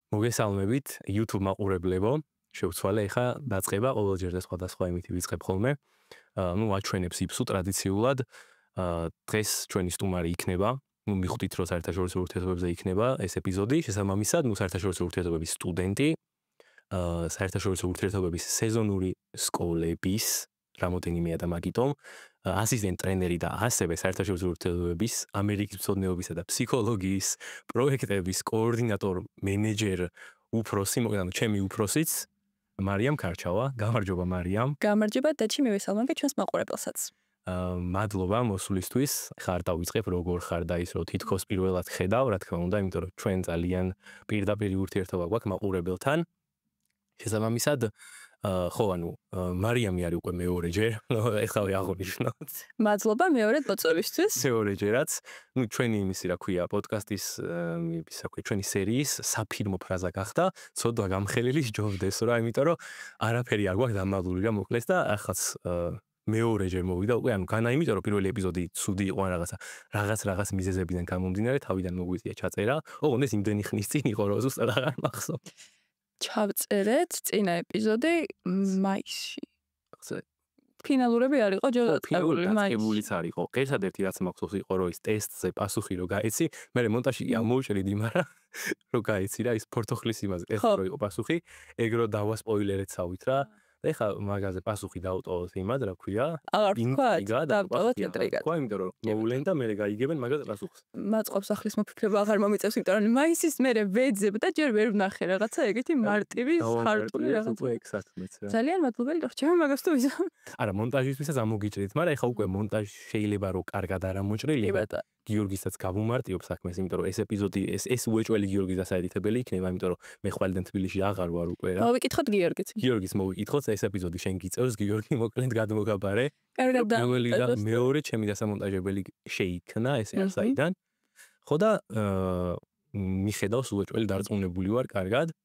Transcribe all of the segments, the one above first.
მოგესალმებით YouTube მაყურებლებო, შევცვალე ახლა დაწყება ყოველჯერ და სხვადასხვა იმითი ვიწყებ ხოლმე. აჩვენებს იფსუ ტრადიციულად. დღეს ჩვენი სტუმარი იქნება, მივხვდით რომ საერთაშორისო ურთიერთობებზე იქნება ეს ეპიზოდი, შესაბამისად, საერთაშორისო ურთიერთობების სტუდენტი, საერთაშორისო ურთიერთობების სეზონური სკოლების რამოდენიმეა და მაგიტომ ასისტენტ ტრენერი და ასევე საერთაშორისო ურთიერთობების ამერიკის მცოდნეობისა და ფსიქოლოგიის პროექტების კოორდინატორ მენეჯერ უფროსი, მოგდანო ჩემი უფროსიც მარიამ ქარჩავა. გამარჯობა მარიამ. გამარჯობა დაჩი მივესალმები ჩვენს მაყურებელსაც. მადლობა მოსვლისთვის. ხარ დავიწყებ როგორ ხარ და ის რომ თითქოს პირველად ხედავ, რა თქმა უნდა, იმიტომ რომ ჩვენ ძალიან პირდაპირ ურთიერთობა გვაქვს მაყურებელთან. შესაბამისად ხო, ანუ მარიამი არის უკვე მეორეჯერ, ეხლა აღნიშნოთ. მადლობა მეორედ მოწვევისთვის. მეორეჯერაც, ჩვენი იმისი რა ქვია, პოდკასტის ჩვენი სერიის საფირმო ფრაზა გახდა, ცოდვა გამხელილი სჯობდეს რა, იმიტომ რომ არაფერი არ გვაქვს დამალული რა მოკლეს და ახაც მეორეჯერ მოვიდა უკვე, ანუ განა იმიტომ რომ პირველი ეპიზოდი ცუდი იყო ან რაღაც მიზეზებიდან გამომდინარე, თავიდან მოგვიწია ჩაწერა. ოღონდ ეს იმდენი ხნის წინ იყო, რომ ზუსტად აღარ მახსოვს. ჩავწერეთ წინა ეპიზოდი მაისში. ფინალურები არ იყო ჯერ დაწყებულიც არ იყო. ერთადერთი რაც მახსოვს იყო რომ ის ტესტზე პასუხი რო გაეცი, მე მომტაჟი ამოუჭრიდი, მაგრამ რო გაეცი რა ის პორტოხლის იმაზე ეხლა რო იყო პასუხი, ეგრო დავასპოილერეცავით რა. და ეხლა მაგაზე პასუხი დავტოვოთ იმად, რა ქვია? აღარ ვთქვა, დავტოვოთ ინტრიგად. ხო, იმიტომ რომ მოვლენ და მე გაიგებენ მაგაზე პასუხს. მაწყობს ახლის მოფიქრება აღარ მომიწევს, იმიტომ რომ მაისის მერე ვეძებ და ჯერ ვერ ვნახე რაღაცა ეგეთი მარტივი ხარტული რაღაცა. ძალიან მადლობელი რომ ჩემი მაგას თუ ვიზამ. არა, მონტაჟისთვისაც ამოგიჭრით, მაგრამ ეხლა უკვე მონტაჟი შეიძლება რომ კარგად არ ამოჭრილება და გიორგისაც გავუმარტივებ საქმეს, იმიტომ რომ ეს ეპიზოდი ეს უეჭველი გიორგის დასაედითებელი იქნება, იმიტომ რომ მე ხვალიდან თბილისში აღარ ვარ უკვე რა. მოვიკითხოთ გიორგის. გიორგის მოვიკითხოთ ეს ეპიზოდი შენ გიწევს გიორგი მოკლედ გადმოგაბარე. კარგად და მეორე ჩემი დასამონტაჟებელი შეიქმნა ეს საიდან. ხო და მიხედავს უეჭველი დარწმუნებული ვარ კარგად.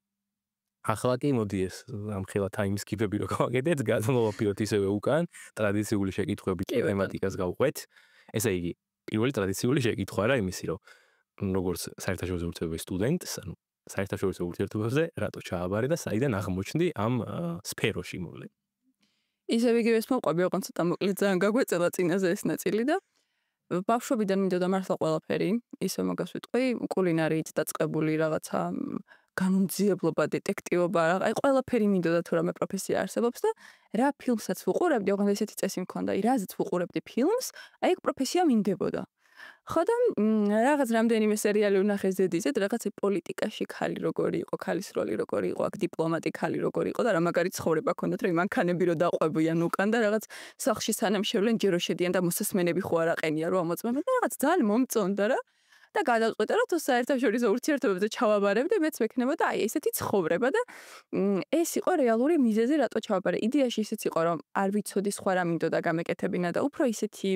ახლა კი მოდი ეს ამხელა time skip-ები რო გავაკეთეთ, გადმოვაფიოთ ისევე უკან, ტრადიციული შეკითხვებით თემატიკას გავყვეთ. ესე იგი, პირველი ტრადიციული შეკითხვა რა იმისი რომ როგორც საერთაშორისო ურთიერთობების სტუდენტს, ანუ საერთაშორისო ურთიერთობებზე რატო ჩააბარე და საიდან აღმოჩნდი ამ სფეროში მოვლენ. ისევ იგივეს მოყვები, ოღონდ ცოტა მოკლედ ძალიან გაგვეწელა წინაზე ეს ნაწილი და ბავშვობიდან მინდოდა მართლა ყველაფერი, ისე მაგას ვიტყვი, კულინარიით დაწყებული რაღაცა განმძიებლობა, დეტექტივობა, აი ყველაფერი მინდოდა თუ რამე პროფესია არსებობს და რა ფილმსაც ვუყურებდი, ოღონდ ესეთი წესი მქონდა, რაზეც ვუყურებდი ფილმს, აი ეგ პროფესია მინდებოდა. ხო და რაღაც რამდენიმე სერიალი ვნახე ზედიზე, რაღაც პოლიტიკაში ხალი როგორი იყო, ხალის როლი როგორი იყო, აქ დიპლომატი ხალი როგორი იყო და რა მაგარი ცხოვრება ჰქონდათ, რომ მანქანები რო დაყვებიან უკან და რაღაც სახლში სანამ შევლენ ჯერო შედიან და მოსასმენები ხო არ აყენია რომ ამოწმებენ და რაღაც ძალიან მომწონდა რა. და გადავწყვიტე რომ თუ საერთაშორისო ურთიერთობებზე ჩავაბარებდი, მეც მექნებოდა აი ესეთი ცხოვრება და ეს იყო რეალური მიზეზი რატო ჩავაბარე. იდეაში ისეც იყო რომ არ ვიცოდი სხვა რა მინდოდა გამეკეთებინა და უფრო ისეთი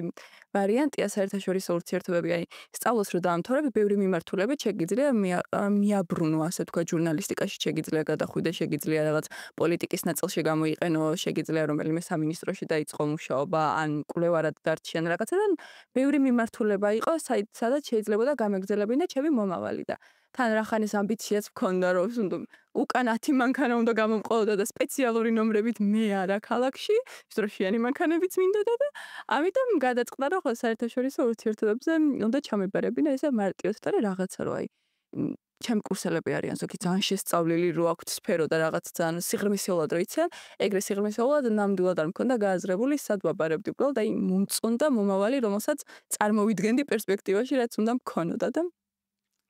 ვარიანტია საერთაშორისო ურთიერთობები, აი სწავლას რო დაამთავრებ, ბევრი მიმართულებით შეგიძლია მიაბრუნო, ასე თქვა, ჟურნალისტიკაში შეგიძლია გადახვიდე, შეგიძლია რაღაც პოლიტიკის ნაწილში გამოიყენო, შეგიძლია რომელიმე სამინისტროში დაიწყო მუშაობა, ან კვლევარად დარჩიან რაღაცა და ბევრი მიმართულება იყო, სადაც შეიძლებოდა გამეგზელებინა ჩემი მომავალი და თან რახანის ამბიციაც მქონდა რომ უკან 10 მანქანა უნდა გამომყოლოდა და სპეციალური ნომრებით მე არა ქალაქში, ისროშიანი მანქანებიც მინდოდა და ამიტომ გადაწყდა რომ ხო საერთაშორისო ურთიერთობებზე უნდა ჩამებარებინა ესე მარტივად და რაღაცა რო აი ჩემი კურსელები არიან ზოგი ძალიან შესწავლილი რო აქვთ სფერო და რაღაც ძალიან სიღრმისეულად რო იციან, ეგრე სიღრმისეულად ნამდვილად არ მქონდა გააზრებული სად ვაბარებდი უბრალოდ აი მომწონდა მომავალი რომელსაც წარმოვიდგენდი პერსპექტივაში რაც უნდა მქონოდა და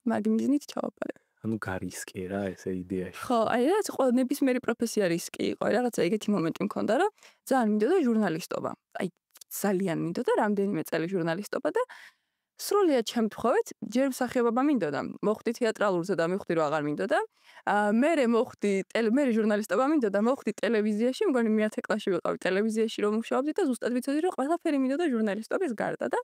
მაგ მიზნით ჩავაბარე. ანუ გარისკე რა ესე იდეაში. ხო, აი რაც ყველა ნებისმიერი პროფესია რისკი იყო, რაღაცა ეგეთი მომენტი მქონდა რა, ძალიან მინდოდა ჟურნალისტობა. აი ძალიან მინდოდა რამდენიმე წელი ჟურნალისტობა და სრულიად შემთხვევით ჯერ მსახიობობა მინდოდა. მოხვდი თეატრალურზე და მივხვდი რომ აღარ მინდოდა. მე ჟურნალისტობა მინდოდა, მოხვდი ტელევიზიაში, მგონი მე-10 კლასში ვიყავი ტელევიზიაში რომ მუშაობდი და ზუსტად ვიცოდი რომ ყველაფერი მინდოდა ჟურნალისტობის გარდა და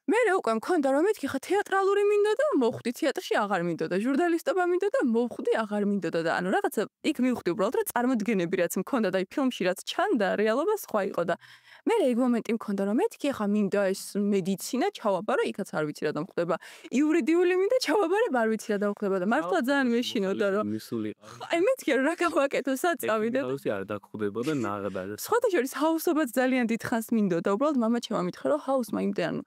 მე უკვე მქონდა რომ მეთქი ხა თეატრალური მინდოდა და მოვხვდი თეატრში აღარ მინდოდა ჟურნალისტობა მინდოდა და მოვხვდი აღარ მინდოდა და ანუ რაღაცა იქ მივხვდი უბრალოდ რომ წარმოდგენები რაც მქონდა და ფილმში რაც ჩანდა რეალობა სხვა იყო და მე ეგ მომენტი მქონდა რომ მეთქი ხა მინდა ეს მედიცინა ჩავაბარო იქაც არ ვიცი რა დამხდება იურიდიული მინდა ჩავაბარებ არ ვიცი რა დამხდება და მართლა ძალიან მეშინოდა რომ აი მეთქი რა გავაკეთო საწავი და ჰაუსი არ დაგხვდებოდა ნაღდა სხვათა შორის ჰაუსობაც ძალიან დიდ ხანს მინდოდა უბრალოდ მამაჩემმა მითხრა რომ ჰაუსმა იმდენ ანუ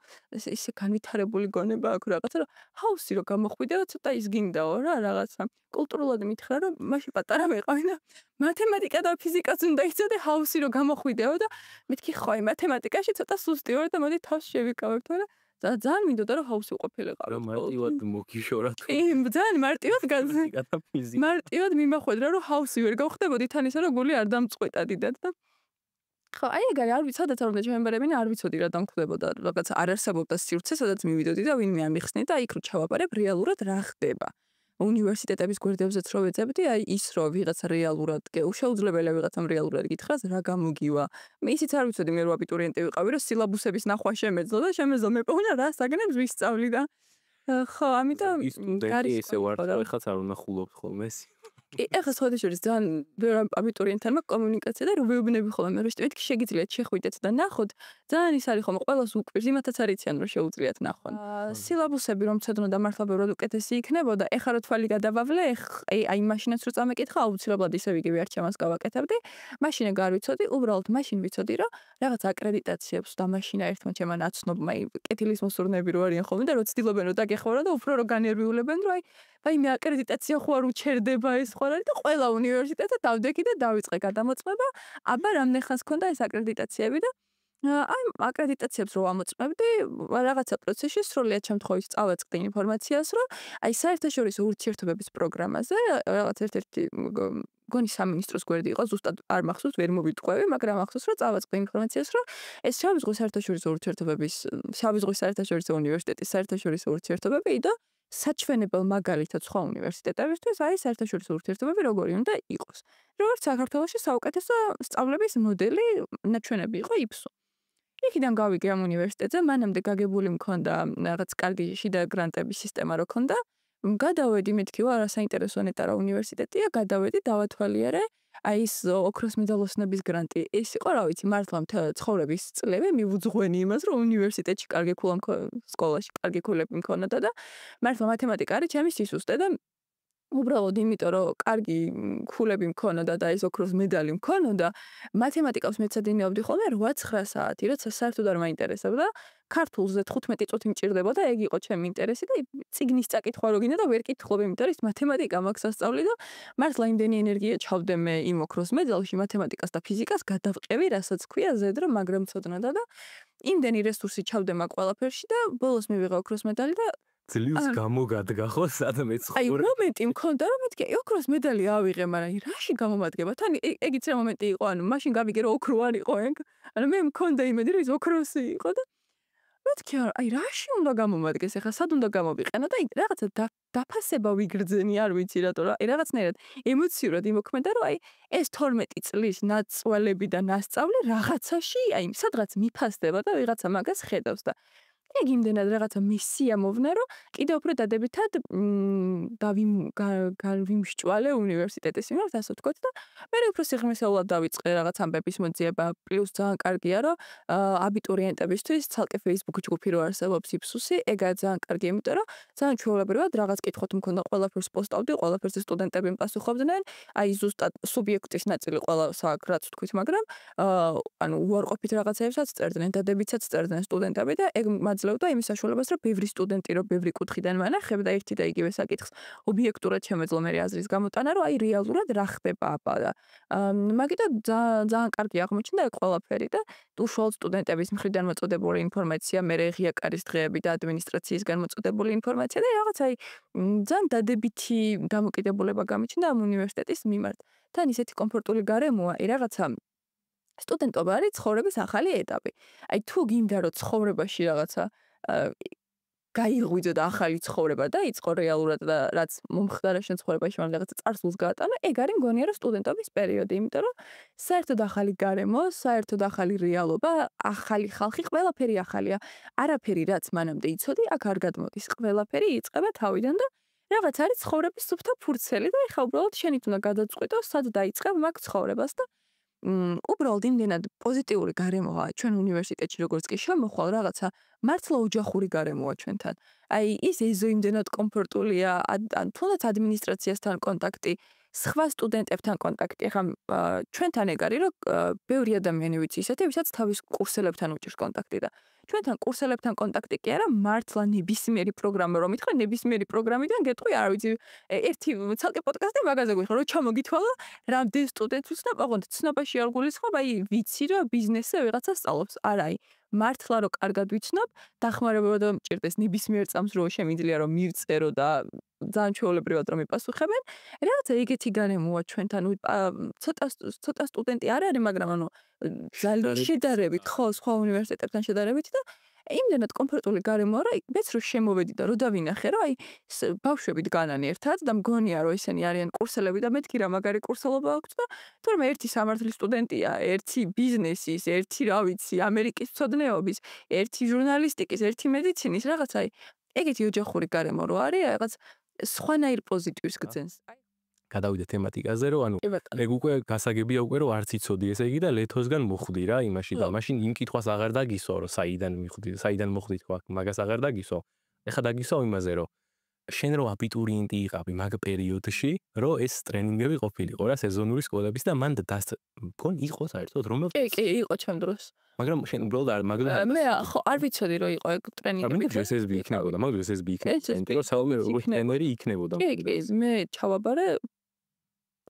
ისე განვითარებული გონება აქვს რაღაცა რომ ჰაუსი რო გამოხვიდე და ცოტა ის გინდაო რა რაღაცა კულტურულად მითხრა რომ მაშინ პატარა მეყავი და მათემატიკა და ფიზიკაც უნდა იცოდე ჰაუსი რო გამოხვიდეო და მეთქი ხო აი მათემატიკაში ცოტა სუსტი ვარ და მოდი თავს შევიკავებ თორე ძალიან მინდოდა რომ ჰაუსი უყოფილიყავ რა მარტივად მოგიშორა თუ ძალიან მარტივად მარტივად მიმახვედრა რომ ჰაუსი ვერ გავხდებოდი თან ისა რომ გული არ დამწყვეტა დიდად და ხო, აი ეგ არის, არ ვიცი, სადაც არ უნდა ჩემემბერებინა, არ ვიცოდი რა დამხდებოდა, რაღაც არ არსებობდა სივრცე, სადაც მივიდოდი და ვინმე ამიხსნე და იქ რო ჩავაბარებ, რეალურად რა ხდება. უნივერსიტეტების გვერდებზეც რო ვეძებდი, აი ის რო ვიღაცა რეალურად, შეუძლებელია ვიღაცამ რეალურად გითხრას, რა გამოგივა. მე ისიც არ ვიცოდი, მე რო აბიტურიენტი ვიყავი, რომ სილაბუსების ნახვა შემეძლო და შემეძლო მე პოვნა რა საგნებს ვისწავლი და ხო, ამიტომ გარი ესე ვარ, ეხაც არ უნდა ხულობ ხოლმე ეს. ეხლა სხვა შორის ძალიან ბევრ აბიტურიენტთან მაქვს კომუნიკაცია და რო ვეუბნები ხოლმე რომ მეთქი შეგვიძლიათ შეხვიდეთ და ნახოთ ძალიან ის არის ხოლმე ყველას უკვირს იმათაც არიციან რომ შეუძლიათ ნახონ სილაბუსები რომ ცოდნო და მართლა ბევრად უკეთესი იქნებოდა ეხლა რო თვალი გადავავლე აი მაშინაც რო წამეკითხა აუცილებლად ისევ იგივე არჩევანს გავაკეთებდი მაშინ ეგ არ ვიცოდი უბრალოდ მაშინ ვიცოდი რომ რაღაც აკრედიტაციებს დამაშინა ერთმა ჩემმა ნაცნობმა კეთილის მოსურნეები რო არიან ხოლმე და რო ცდილობენ რომ დაგეხმაროთ და უფრო რო განერვიულებენ რომ აი მე აკრედიტაცია ხო არ უჩერდება ეს ხო არის და ყველა უნივერსიტეტზე დავდექი და დავიწყე გადამოწმება. აბა რამდენ ხანს ქონდა ეს აკრედიტაციები და აი აკრედიტაციებს რო ამოწმებდი, რაღაცა პროცესში სრულიად შემთხვევით წავეწყდი ინფორმაციას, რომ აი საერთაშორისო ურთიერთობების პროგრამაზე რაღაც ერთ-ერთი გონი სამინისტროს გვერდი იყო, ზუსტად არ მახსოვს, ვერ მოვიტყვევი, მაგრამ მახსოვს, რომ წავეწყდი ინფორმაციას, რომ ეს შავი ზღვის საერთაშორისო ურთიერთობების, შავი ზღვის საერთაშორისო უნივერსიტეტის საერთაშორისო ურთიერთობები და საჩვენებელ მაგალითად სხვა უნივერსიტეტებისთვის არის საერთაშორისო ურთიერთობები როგორი უნდა იყოს. როგორც საქართველოში საუკეთესო სწავლების მოდელი ნაჩვენები იყო იფსო. იქიდან გავიგე ამ უნივერსიტეტზე, მანამდე გაგებული მქონდა რაღაც კარგი შიდა გრანტების სისტემა რო ქონდა. გადავედი მეთქი ვარ, საინტერესო ნეტარა უნივერსიტეტია, გადავედი, დავათვალიერე. აი ეს ოქროს მედალოსნების გრანტი ეს იყო რა ვიცი მართლა ცხოვრების წლები მივუძღვენი იმას რომ უნივერსიტეტში კარგი ქულა სკოლაში კარგი ქულები მქონოდა და მართლა მათემატიკა არის ჩემი სისუსტე და უბრალოდ იმიტომ რომ კარგი ქულები მქონოდა და ეს ოქროს მედალი მქონოდა მათემატიკას მეცადინეობდი ხოლმე 8-9 საათი როცა საერთოდ არ მაინტერესებდა ქართულზე 15 წუთი მჭირდებოდა ეგ იყო ჩემი ინტერესი და წიგნის წაკითხვა რო გინდა და ვერ კითხულობ იმიტომ რომ მათემატიკა მაქვს ასწავლი და მართლა იმდენი ენერგია ჩავდე მე იმ ოქროს მედალში მათემატიკას და ფიზიკას გადავყევი რასაც ქვია ზედრო მაგრამ ცოდნოდა და იმდენი რესურსი ჩავდე მაგ ყველაფერში და ბოლოს მივიღე ოქროს მედალი და ძლივს გამოგადგა ხო სადმე ცხოვრ. აი მომენტი მქონდა რომ მეთქი ოქროს მედალი ავიღე, მაგრამ რაში გამომადგება? თან ეგიც რა მომენტი იყო, ანუ მაშინ გავიგე რომ ოქრო არ იყო ეგ. ანუ მე მქონდა იმედი რომ ის ოქროსი იყო და მეთქი აი რაში უნდა გამომადგეს ახლა სად უნდა გამოვიყენო და რაღაცა დაფასება ვიგრძენი არ ვიცი რატო რა აი რაღაცნაირად ემოციურად იმოქმედა რომ აი ეს 12 წლის ნაცვალები და ნასწავლი რაღაცაში აი სადღაც მიფასდება და ვიღაცა მაგას ხედავს და ეგ იმდენად რაღაცა მისია მოვნა რომ კიდევ უფრო დადებითად გავიმსჭვალე უნივერსიტეტის მიმართ ასე ვთქვათ და მე უფრო სიღრმისეულად დავიწყე რაღაც ამბების მოძიება პლუს ძალიან კარგია რომ აბიტურიენტებისთვის ცალკე Facebook ჯგუფი რო არსებობს იფსუსი ეგაა ძალიან კარგი იმიტომ რომ ძალიან ჩვეულებრივად რაღაც კითხოთ მქონდა ყველაფერს პოსტავდი ყველაფერზე სტუდენტები პასუხობდნენ აი ზუსტად სუბიექტის ნაწილი ყველა საქმე რაც ვთქვით მაგრამ ანუ უარყოფით რაღაცეებსაც წერდნენ დადებითსაც წერდნენ სტუდენტები და ეგ ძლევდა იმის საშუალებას, რომ ბევრი სტუდენტი რო ბევრი კუთხიდან მანახებდა ერთი და იგივე საკითხს, ობიექტურად შემეძლო მე აზრის გამოტანა, რომ აი რეალურად რა ხდება აბა და მაგიტო ძალიან კარგი აღმოჩნდა ეგ ყველაფერი და უშუალოდ სტუდენტების მხრიდან მოწოდებული ინფორმაცია, მე ღია კარის დღეები და ადმინისტრაციისგან მოწოდებული ინფორმაცია და რაღაც აი ძალიან დადებითი დამოკიდებულება გამიჩნდა ამ უნივერსიტეტის მიმართ. თან ისეთი კომფორტული გარემოა, აი რაღაცა სტუდენტობა არის ცხოვრების ახალი ეტაპი. აი თუ გინდა რომ ცხოვრებაში რაღაცა გაიღვიძო და ახალი ცხოვრება დაიწყო რეალურად და რაც მომხდარა შენ ცხოვრებაში მან რაღაცა წარსულს გაატანა, ეგ არის მგონია რომ სტუდენტობის პერიოდი, იმიტომ რომ საერთოდ ახალი გარემო, საერთოდ ახალი რეალობა, ახალი ხალხი, ყველაფერი ახალია. არაფერი რაც მანამდე იცოდი, აქ არ გადმოდის. ყველაფერი იწყება თავიდან და რაღაც არის ცხოვრების სუფთა ფურცელი და ეხლა უბრალოდ შენით უნდა გადაწყვიტო, სად დაიწყებ მაგ ცხოვრებას და უბრალოდ იმდენად პოზიტიური გარემოა ჩვენ უნივერსიტეტში როგორც კი შემოხვალ რაღაცა მართლა ოჯახური გარემოა ჩვენთან. აი ის ეზო იმდენად კომფორტულია, თუნდაც ადმინისტრაციასთან კონტაქტი, სხვა სტუდენტებთან კონტაქტი. ახლა ჩვენთან ეგ არის რომ ბევრი ადამიანი ვიცი ისეთი, ვისაც თავის კურსელებთან უჭირს კონტაქტი და ჩვენთან კურსელებთან კონტაქტი კი არა, მართლა ნებისმიერი პროგრამა რომ ითხრა, ნებისმიერი პროგრამიდან გეტყვი, არ ვიცი, ერთი ცალკე პოდკასტი მაგაზე გვიხარ, რომ ჩამოგითვალა, რამდენ სტუდენტს ვცნობ, ოღონდ ცნობაში არ გულისხმობ, აი ვიცი რომ ბიზნესზე ვიღაცა სწავლობს. არა, აი მართლა რომ კარგად ვიცნობ, დახმარება და მჭირდეს ნებისმიერ წამს რო შემიძლია რომ მივწერო და ძალიან ჩვეულებრივად რომ მიპასუხებენ. რაღაცა ეგეთი გარემოა ჩვენთან, ცოტა სტუდენტი არ არის, მაგრამ ანუ ძალიან შედარებით, ხო, სხვა უნივერსიტეტებთან შედარებით და იმდენად კომფორტული გარემოა, რომ მეც რო შემოვედი და რო დავინახე, რომ აი ბავშვები დგანან ერთად და მგონია რომ ისინი არიან კურსელები და მეთქი რა მაგარი კურსელობა აქვს და თორემ ერთი სამართლის სტუდენტია, ერთი ბიზნესის, ერთი რა ვიცი, ამერიკის მცოდნეობის, ერთი ჟურნალისტიკის, ერთი მედიცინის, რაღაც აი ეგეთი ოჯახური გარემო რო არის, რაღაც სხვანაირ პოზიტივს გძენს. გადავიდე თემატიკაზე, რომ ანუ მე უკვე გასაგებია უკვე რომ არც იცოდი ესე იგი და ლეთოსგან მოხვდი რა იმაში და მაშინ იმ კითხვას აღარ დაგისვა რომ საიდან მოხვდი თქვა მაგას აღარ დაგისვა. ეხა დაგისვა იმაზე რომ შენ რო აბიტურიენტი იყავი მაგ პერიოდში, რომ ეს ტრენინგები ყოფილიყო რა სეზონური სკოლების და მან მგონი იყო საერთოდ რომელ კი, იყო ჩემ დროს. მაგრამ შენ უბრალოდ არ მაგრამ მე ხო არ ვიცოდი რომ იყო ეგ ტრენინგები. მე SSB იქნებოდა, მაგრამ SSB იქნებოდა, რომ საომე როგორც ტრენერი იქნებოდა. კი, მე ჩავაბარე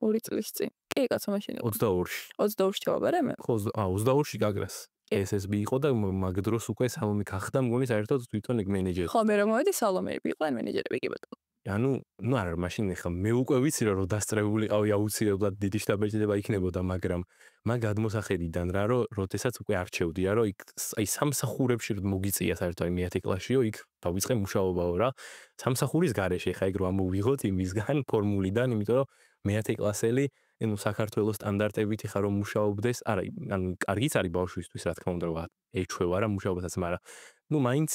2 წლის წინ. კი, კაცო მაშინ 22-ში. 22-ში ჩავაბარე მე. ხო, 22-ში გაგრას. SSB იყო და მაგ დროს უკვე სალომე გახდა მგონი საერთოდ თვითონ ეგ მენეჯერი. ხო, მე რომ მოვედი სალომეები იყვნენ მენეჯერები კი ბატონო. ანუ ნუ არა, მაშინ ახლა მე უკვე ვიცი რომ დასწრებულიყავი აუცილებლად დიდი შტაბ-ეჭედება იქნებოდა, მაგრამ მაგ გადმოსახედიდან რა რომ როდესაც უკვე არჩევდია რომ იქ აი სამსახურებში მოგიწია საერთოდ აი მე-10 კლასშიო იქ დავიწყე მუშაობაო რა. სამსახურის გარეშე ხა ეგ რომ ამოვიღოთ იმისგან ფორმულიდან, იმიტომ რომ მე-10 კლასელი ანუ საქართველოს სტანდარტებით ხა რომ მუშაობდეს, არა, ანუ კარგიც არის ბავშვისთვის რა თქმა უნდა რომ ეჩვევა რა მუშაობასაც, მაგრამ ნუ მაინც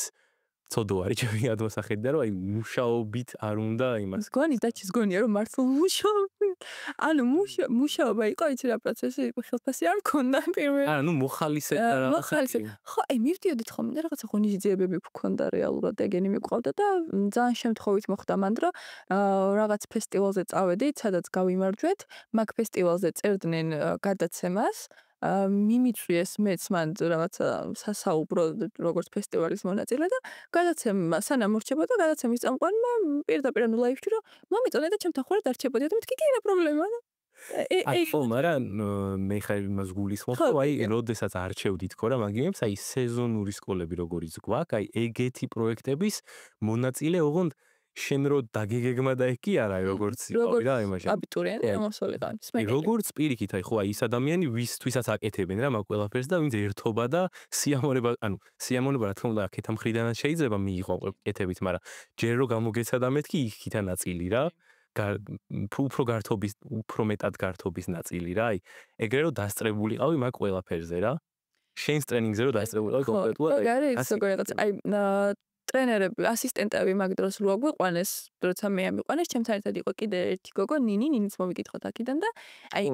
ცოდო არის ჩემი გადმოსახედიდან რომ აი მუშაობით არ უნდა იმას. გონი დაჩის გონია რომ მართლა მუშაობ. ანუ მუშაობა იყო იცი რა პროცესი ხელფასი არ მქონდა პირველ. არა, ნუ მოხალისე და რაღაცა. ხო, აი მივდიოდით ხომ და რაღაცა ღონისძიებები მქონდა რეალურად ეგენი მიყვავდა და ძალიან შემთხვევით მოხდა მან რომ რაღაც ფესტივალზე წავედით, სადაც გავიმარჯვეთ, მაგ ფესტივალზე წერდნენ გადაცემას. მიმიწვიეს მეც მან რაღაცა სასაუბრო როგორც ფესტივალის მონაწილე და გადაცემა სანამ მორჩებოდა გადაცემის წამყვანმა პირდაპირ ანუ ლაივში რომ მომიწონე და ჩემთან ხوار დარჩებოდი და მეთქი კი რა პრობლემა და ხო, მაგრამ მე ხარ იმას გულისხმობ, რომ აი როდესაც არჩევდით ხო რა მაგიმებს, აი სეზონური სკოლები როგორიც გვაქვს, აი ეგეთი პროექტების მონაწილე ოღონდ შენ რო დაგეგეგმა და ეგ კი არა როგორც იყავი რა იმაში. აბიტურიენტი მომსოლიდან. როგორც პირიქით აი ხო აი ის ადამიანი ვისთვისაც აკეთებენ რა მაგ ყველაფერს და ვინც ერთობა და სიამონება, ანუ სიამონება რა თქმა უნდა აქეთა მხრიდანაც შეიძლება მიიღო კეთებით, მაგრამ ჯერ რო გამოგეცადა მეთქი იქითა ნაწილი რა. უფრო გართობის, უფრო მეტად გართობის ნაწილი რა. აი ეგრე რომ დასწრებულიყავი მაგ ყველაფერზე რა. შენს ტრენინგზე რომ დასწრებულიყავი კონკრეტულად. აი ტრენერები, ასისტენტები მაგ დროს რო აგვიყვანეს, როცა მე ამიყვანეს, ჩემთან ერთად იყო კიდე ერთი გოგო, ნინიც მოვიკითხოთ აქედან და აი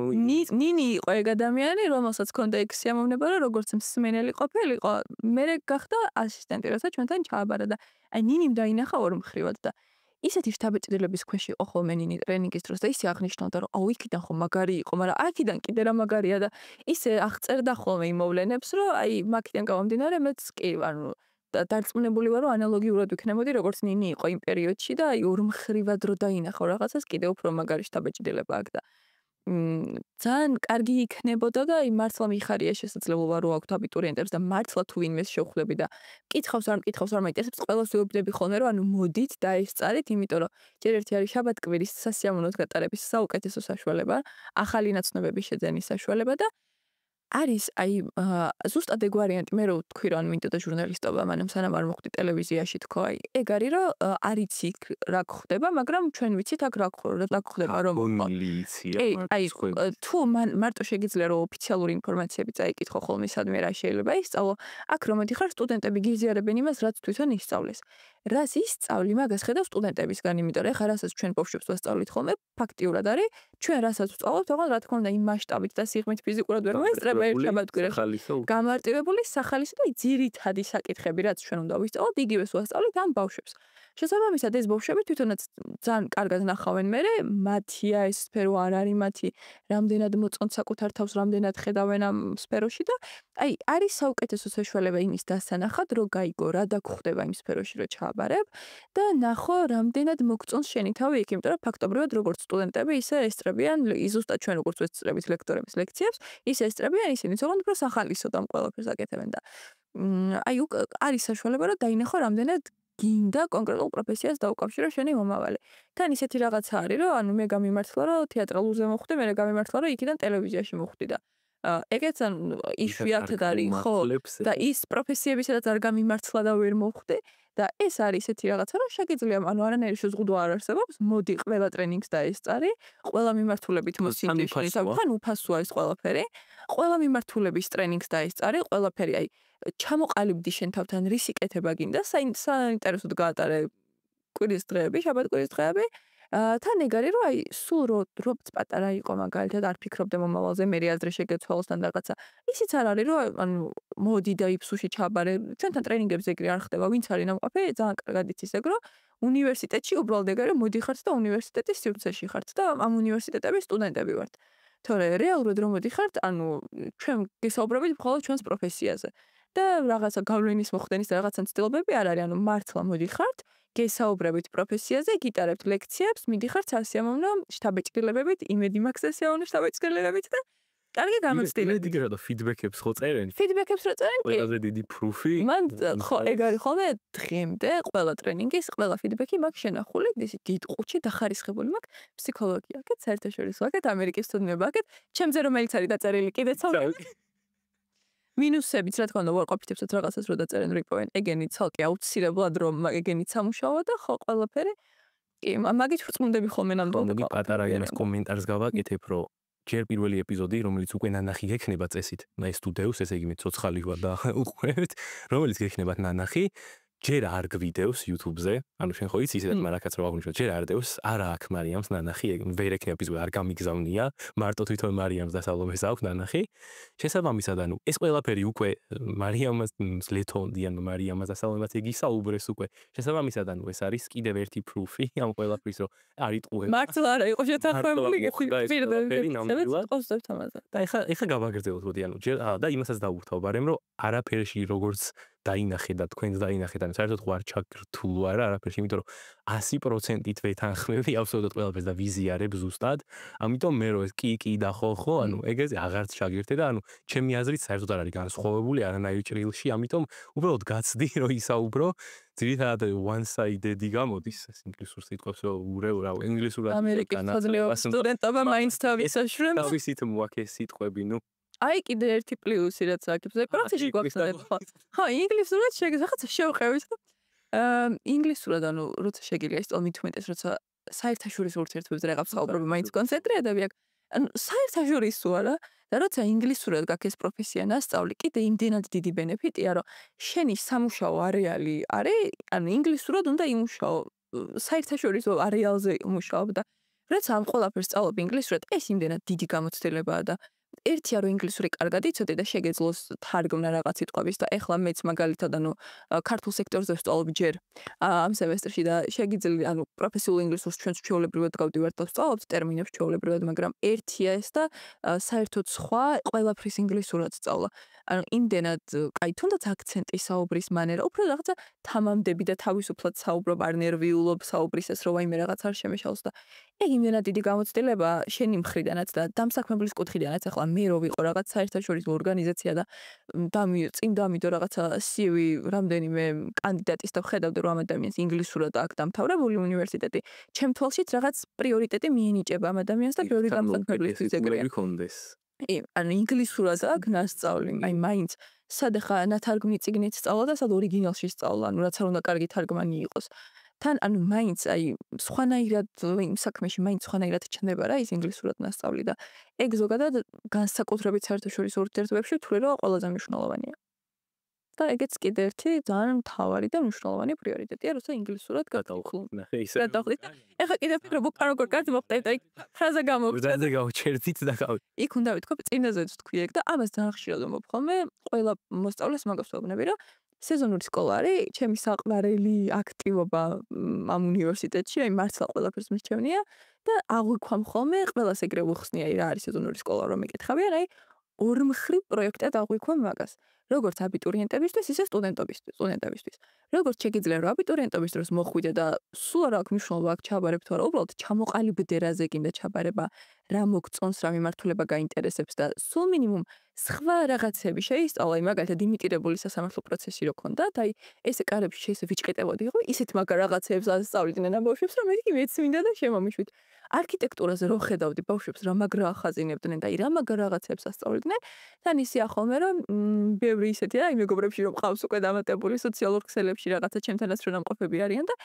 ნინი იყო ეგ ადამიანი, რომელსაც ჰქონდა ეგ სიამოვნება, რომ როგორც მსმენელი ყოფილიყო, მე გახდა ასისტენტი, როცა ჩვენთან ჩააბარა და აი ნინიმ დაინახა ორ მხრივად და ისეთი შთაბეჭდილების ქვეშ იყო ხოლმე ნინი ტრენინგის დროს და ისე აღნიშნავდა, რომ აუ იქიდან ხო მაგარი იყო, მაგრამ აქიდან კიდე რა მაგარია და ისე აღწერდა ხოლმე იმ მოვლენებს, რომ აი მაგიდან გამომდინარე მეც კი ანუ დარწმუნებული ვარ, რომ ანალოგიურად ვიქნებოდი, როგორც ნინი იყო იმ პერიოდში და აი ორ მხრივად რო დაინახო რაღაცას, კიდე უფრო მაგარი შთაბეჭდილება აქ და ძალიან კარგი იქნებოდა და აი მართლა მიხარია შესაძლებლობა რო აქვთ აბიტურიენტებს და მართლა თუ ვინმეს შევხვდები და მკითხავს არ მაინტერესებს, ყველას ვეუბნები ხოლმე, რომ ანუ მოდით და ესწარით, იმიტომ რომ ჯერ ერთი არის შაბათ-კვირის სასიამოვნოდ გატარების საუკეთესო საშუალება, ახალი ნაცნობების შეძენის საშუალება და არის აი ზუსტად ეგ ვარიანტი მე რო ვთქვი რომ მინდოდა ჟურნალისტობა მაგრამ სანამ არ მოხვდი ტელევიზიაში თქო აი ეგ არის რომ არიც იქ რა გხდება მაგრამ ჩვენ ვიცით აქ რა გხდება რომ აი თუ მარტო შეგიძლია რომ ოფიციალური ინფორმაციები წაიკითხო ხოლმე სადმე რა შეიძლება ისწავლო აქ რომ მოდიხარ სტუდენტები გიზიარებენ იმას რაც თვითონ ისწავლეს რას ისწავლი მაგას ხედავ სტუდენტებისგან იმიტომ რომ ეხლა რასაც ჩვენ ბავშვებს ვასწავლით ხოლმე ფაქტიურად არის ჩვენ რასაც ვსწავლობთ თქო რა თქმა უნდა იმ მასშტაბით და სიღრმით ფიზიკურად ვერ მოესწრება გამარტივებული სახალისო და ძირითადი საკითხები რაც ჩვენ უნდა ვისწავლოთ იგივეს ვასწავლით ამ ბავშვებს შესაბამისად ეს ბავშვები თვითონაც ძალიან კარგად ნახავენ მე მათია ეს სფერო არ არის მათი რამდენად მოწონთ საკუთარ თავს რამდენად ხედავენ ამ სფეროში და აი არის საუკეთესო საშუალება იმის დასანახად რომ გაიგო რა დაგხვდება იმ სფეროში რომ ჩააბარებ და ნახო რამდენად მოგწონს შენი თავი იქ იმიტომ რომ ფაქტობრივად როგორც სტუდენტები ისე ესწრებიან ზუსტად ჩვენ როგორც ვესწრებით ლექტორების ლექციებს ისე ესწრებიან ისინი თორემ უფრო სახალისოდ ამ ყველაფერს აკეთებენ და აი არის საშუალება რომ დაინახო რამდენად გინდა კონკრეტულ პროფესიას დაუკავშირო შენი მომავალი. თან ისეთი რაღაცა არის, რომ ანუ მე გამიმართლა, რომ თეატრალურზე მოხვდი, მე გამიმართლა, რომ იქიდან ტელევიზიაში მოხვდი და ეგეც ან იშვიათად არის, ხო? და ის პროფესიები, სადაც არ გამიმართლა და ვერ მოხვდი და ეს არის ისეთი რაღაცა, რომ შეგიძლია, ანუ არანაირი შეზღუდვა არ არსებობს, მოდი ყველა ტრენინგს დაესწარი, ყველა მიმართულებით მოსინდიშნი, თან უფასოა ეს ყველაფერი. ყველა მიმართულების ტრენინგს დაესწარი, ყველაფერი აი ჩამოყალიბდი შენ თავთან რისი კეთება გინდა, საინტერესოდ გაატარე კვირის დღეები, შაბათ-კვირის დღეები. თან ეგ არის, რომ აი სულ როგორც პატარა იყო მაგალითად არ ფიქრობდე მომავალზე, მე აზრი შეგეცვალოსთან რაღაცა. ისიც არ არის, რომ ანუ მოდი და იფსუში ჩაბარე. ჩვენთან ტრენინგებზე ეგრე არ ხდება, ვინც არის ნამყოფი, ძალიან კარგად იცის ეგ, რომ უნივერსიტეტში უბრალოდ ეგ არის, მოდიხართ და უნივერსიტეტის სივრცეში ხართ და ამ უნივერსიტეტების სტუდენტები ვართ. თორე რეალურად რომ მოდიხართ, ანუ ჩვენ გესაუბრებით მხოლოდ ჩვენს პროფესიაზე. და რაღაცა გავლენის მოხდენის და რაღაცა ცდილობები არ არის, ანუ მართლა მოდიხართ, გესაუბრებით პროფესიაზე, გიტარებთ ლექციებს, მიდიხართ სასიამოვნო შთაბეჭდილებებით, იმედი მაქვს სასიამოვნო შთაბეჭდილებებით და კარგი გამოცდილებით. მე დიგრა და ფიდბექებს ხო წერენ? ფიდბექებს რო წერენ? ყველაზე დიდი პრუფი. მან ხო, ეგ არის ხოლმე დღემდე ყველა ტრენინგის, ყველა ფიდბექი მაქვს შენახული, ისე დიდ ყუთში დახარისხებული მაქვს ფსიქოლოგია, აქეთ საერთაშორისო, აქეთ ამერიკის სტუდენტობა, აქეთ ჩემზე რომელიც არის დაწერილი კიდეც მინუსებიც რა თქმა უნდა ვარყოფითებსაც რაღაცას რო დაწერენ რიპოენ ეგენი ცალკე აუცილებლად რომ ეგენი სამუშაოა და ხო ყველაფერი კი მაგით ვრწმუნდები ხოლმე ნამდვილად მოდი პატარა იმას კომენტარს გავაკეთებ რომ ჯერ პირველი ეპიზოდი რომელიც უკვე ნანახი გექნება წესით ეს თუ დევს ესე იგი მე ცოცხალი ვარ და უყურებთ რომელიც გექნებათ ნანახი ჯერ არ გვიდევს YouTube-ზე, ანუ შენ ხო იცი ისედაც მარაკაც რო აღნიშნო, ჯერ არ დევს, არა აქვს მარიამს ნანახი, ვერ ექნება ეპიზოდი, არ გამიგზავნია, მარტო თვითონ მარიამს და სალომეს აქვს ნანახი. შესაბამისად, ანუ ეს ყველაფერი უკვე მარიამს ლეთონდიან მარიამს და სალომეს იგი საუბრეს უკვე. შესაბამისად, ანუ ეს არის კიდევ ერთი პრუფი ამ ყველაფრის, რომ არ იტყუებს. მართლა არა იყო შეთანხმებული პირდაპირ ნამდვილად. და ეხა გავაგრძელოთ, მოდი, ანუ ჯერ და იმასაც დავუთავ, ბარემ რომ არაფერში როგორც დაინახე და თქვენს დაინახეთ, ანუ საერთოდ ხო არ ჩაგრთულ ვარ არაფერში, იმიტომ რომ 100%-ით ვეთანხმები აბსოლუტურად ყველაფერს და ვიზიარებ ზუსტად. ამიტომ მე რო ეს კი და ხო, ანუ ეგეზე აღარც ჩაგერთე და ანუ ჩემი აზრით საერთოდ არ არის განსხვავებული არანაირ ჭრილში, ამიტომ უბრალოდ გაცდი რომ ისაუბრო, ძირითადად one-sided-ი გამოდის ეს ინგლისურ სიტყვებს რომ ურევ რა, ინგლისურად ამერიკის ფოძლიობის სტუდენტობა მაინც თავის აშრემს. თავისით მოაქეს სიტყვები, ნუ აი კიდე ერთი პლუსი რაც აქვს და პროცესში გვაქვს ხო ინგლისურად რაღაცა შევყევით ინგლისურად ანუ როცა შეგიძლია ისწავლო მით უმეტეს როცა საერთაშორისო ურთიერთობებზე რაღაც საუბრობ მაინც კონცენტრირებები აქვს ანუ საერთაშორისო არა და როცა ინგლისურად გაქვს ეს პროფესია ნასწავლი კიდე იმდენად დიდი ბენეფიტია რომ შენი სამუშაო არეალი არის ანუ ინგლისურად უნდა იმუშაო საერთაშორისო არეალზე იმუშაო და როცა ამ ყველაფერს სწავლობ ინგლისურად ეს იმდენად დიდი გამოცდილებაა და ერთია რომ ინგლისური კარგად იცოდე და შეგეძლოს თარგმნა რაღაც სიტყვების და ეხლა მეც მაგალითად ანუ ქართულ სექტორზე ვსწავლობ ჯერ ამ სემესტრში და შეგიძლია ანუ პროფესიულ ინგლისურს ჩვენს ჩვეულებრივად გავდივართ და ვსწავლობთ ტერმინებს ჩვეულებრივად მაგრამ ერთია ეს და საერთოდ სხვა ყველაფრის ინგლისურად სწავლა ანუ იმდენად კაი თუნდაც აქცენტი საუბრის მანერა უფრო რაღაცა თამამდები და თავისუფლად საუბრობ არ ნერვიულობ საუბრისას რომ ვაიმე რაღაც არ შემეშალოს და ეგ იმდენად დიდი გამოცდილება შენი მხრიდანაც და დამსაქმებლის კუთხიდანაც ახლა მე რო ვიყო რაღაც საერთაშორისო ორგანიზაცია და წინ დამიდო რაღაცა CV რამდენიმე კანდიდატის და ვხედავდი რომ ამ ადამიანს ინგლისურად აქვს დამთავრებული უნივერსიტეტი ჩემ თვალშიც რაღაც პრიორიტეტი მიენიჭება ამ ადამიანს და ბევრი დამსაქმებლის ეგრეა ანუ ინგლისურად აქვს ნასწავლი, აი მაინც სად ახლა ნათარგმნი წიგნით სწავლა და სად ორიგინალში სწავლა, ანუ რაც არ უნდა კარგი თარგმანი იყოს. თან ანუ მაინც აი სხვანაირად იმ საქმეში მაინც სხვანაირად ჩნდება რა ის ინგლისურად ნასწავლი და ეგ ზოგადად განსაკუთრებით საერთაშორისო ურთიერთობებში ვთვლი რომ ყველაზე მნიშვნელოვანია. და ეგეც კიდე ერთი ძალიან მთავარი და მნიშვნელოვანი პრიორიტეტია, როცა ინგლისურად გადავხლო. გადავხლით. ეხლა კიდე ვფიქრობ, უკან როგორ კარგი მოხდეთ, აი ფრაზა გამოვხდა. და გავჩერდით და იქ უნდა ვთქვა, წინაზეც ვთქვი ეგ და ამას ძალიან ხშირად მომხმე, ყველა მოსწავლეს მაგას ვეუბნები, რომ სეზონური სკოლა არის ჩემი საყვარელი აქტივობა ამ უნივერსიტეტში, აი მართლა ყველაფერს მისჩევნია და აღვიქვამ ხოლმე, ყველას ეგრე ვუხსნი, აი რა არის სეზონური სკოლა რომ მეკითხავიან, აი ორმხრივ პროექტად აღვიქვამ მაგას. როგორც აბიტურიენტებისთვის, ისე სტუდენტებისთვის. როგორც შეგიძლია რომ აბიტურიენტობის დროს მოხვიდე და სულ არ აქვს მნიშვნელობა აქ ჩაბარებ თუ არა, უბრალოდ ჩამოყალიბდე რაზე გინდა ჩაბარება, რა მოგწონს, რა მიმართულება გაინტერესებს და სულ მინიმუმ სხვა რაღაცები შეისწავლა, მაგალითად იმიტირებული სასამართლო პროცესი რო ქონდათ, აი ესე კარებში შეიძლება ვიჭყეტებოდი, ხო? ისეთ მაგარ რაღაცებს ასწავლიდნენ ამ ბავშვებს, რომ მეც მინდა და შემომიშვით. არქიტექტურაზე რო ხედავდი ბავშვებს რა მაგრა ახაზინებდნენ და აი რა მაგარ რაღაცებს ასწავლიდნენ, თან ისია ხოლმე რომ ბევრი ისეთი აი მეგობრებში რომ ყავს უკვე დამატებული სოციალურ ქსელებში რაღაცა ჩემთანაც რო ნამყოფები არიან და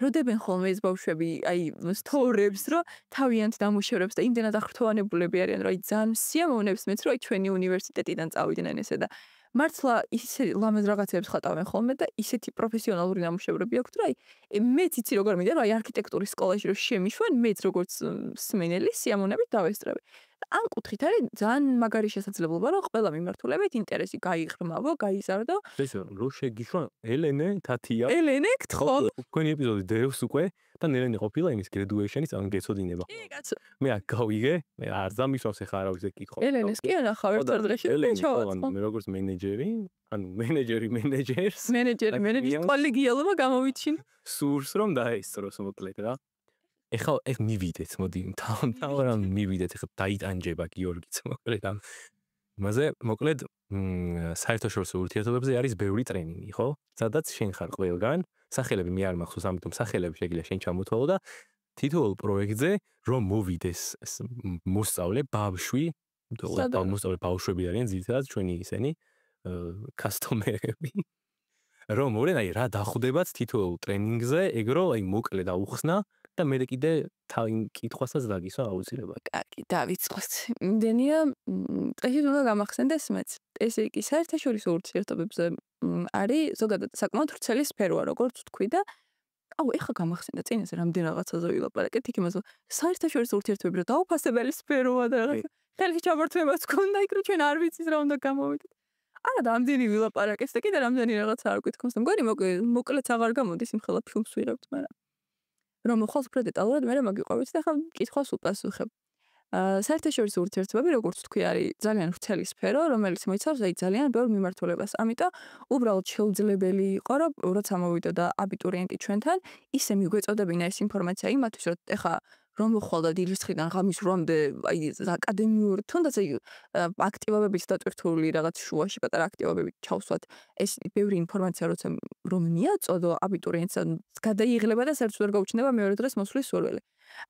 როდებენ ხოლმე ეს ბავშვები აი სტორებს რომ თავიანთ დამუშავებს და იმდენად აღრთოვანებულები არიან რომ აი ძალიან სიამოვნებს მეც რომ აი ჩვენი უნივერსიტეტიდან წავიდნენ ესე და მართლა ისე ლამაზ რაღაცებს ხატავენ ხოლმე და ისეთი პროფესიონალური ნამუშევრები აქვთ რომ აი მეც იცი როგორ მინდა რომ აი არქიტექტურის სკოლაში რომ შემიშვან მეც როგორც სმენელი სიამოვნებით დავესწრები ამ კუთხით არის ძალიან მაგარი შესაძლებლობა რომ ყველა მიმართულებით ინტერესი გაიღრმავო, გაიზარდო. ესე რო შეგიშვა ელენე თათია. ელენე გთხოვ. თქვენი ეპიზოდი დევს უკვე და ელენე ყოფილა იმის graduation-ის ან გეცოდინება. კაცო. მე აქ გავიგე, მე არ დამისვავს ახლა არავის ეკითხო. ელენეს კი ანახავ ერთ დღეში ჩავაწყო. მე როგორც მენეჯერი, ანუ მენეჯერს. მენეჯერის კოლეგიალობა გამოვიჩინე. სურს რომ დაესწროს მოკლედ რა. ეხლა მივიდეთ, მოდი, თავრამ მივიდეთ, ეხლა დაიტანჯება გიორგიც მოკლედ ამ იმაზე, მოკლედ საერთაშორისო ურთიერთობებზე არის ბევრი ტრენინგი, ხო? სადაც შენ ხარ ყველგან, სახელები მე არ მახსოვს, ამიტომ სახელები შეგიძლია შენ ჩამოთვალო და თითოეულ პროექტზე რომ მოვიდეს მოსწავლე ბავშვი, მოსწავლე ბავშვები არიან ძირითადად ჩვენი ისენი კასტომერები. რომ მორენ აი რა დახვდებათ თითოეულ ტრენინგზე, ეგ რომ აი მოკლე დაუხსნა და მე კიდე თავი კითხვასაც დაგისვა აუცილებლად. კარგი, დავიწყოთ. იმდენია წესი უნდა გამახსენდეს მეც. ესე იგი საერთაშორისო ურთიერთობებზე არის ზოგადად საკმაოდ ვრცელი სფეროა, როგორც ვთქვი და აუ ეხა გამახსენდა წინაზე რამდენ რაღაცაზე ვილაპარაკეთ, იქ იმას საერთაშორისო ურთიერთობები რა დაუფასებელი სფეროა და რაღაცა. ხელში ჩაბართვებაც გქონდა იქ რომ ჩვენ არ ვიცით რა უნდა გამოვიდეთ. არა და ამდენი ვილაპარაკეთ და კიდე რამდენი რაღაცა არ გვითხოვს და მგონი მოკლედ აღარ გამოდის იმ ხელა ფილმს ვიღებთ, მაგრამ რომ ხალხ უფრო დეტალურად მე მაგიყვებით და ხა კითხვას უპასუხებ. საერთაშორისო ურთიერთობები, როგორც თქვი, არის ძალიან ვრცელი სფერო, რომელიც მოიცავს აი ძალიან ბევრ მიმართულებას. ამიტომ უბრალოდ შეუძლებელი იყო, რომ როცა მოვიდა და აბიტურიენტი ჩვენთან, ისე მიგვეწოდებინა ეს ინფორმაცია იმათვის, რომ ეხა რომ მოხვალდა დილის ხრიდან ღამის 8-მდე აი აკადემიურ თუნდაც აი აქტივობებით დატვირთული რაღაც შუაში პატარა აქტივობებით ჩავსვათ ეს ბევრი ინფორმაცია როცა რომ მიაწოდო აბიტურიენტს გადაიღლება და საერთოდ ვერ გაუჩნდება მეორე დღეს მოსვლის სურვილი.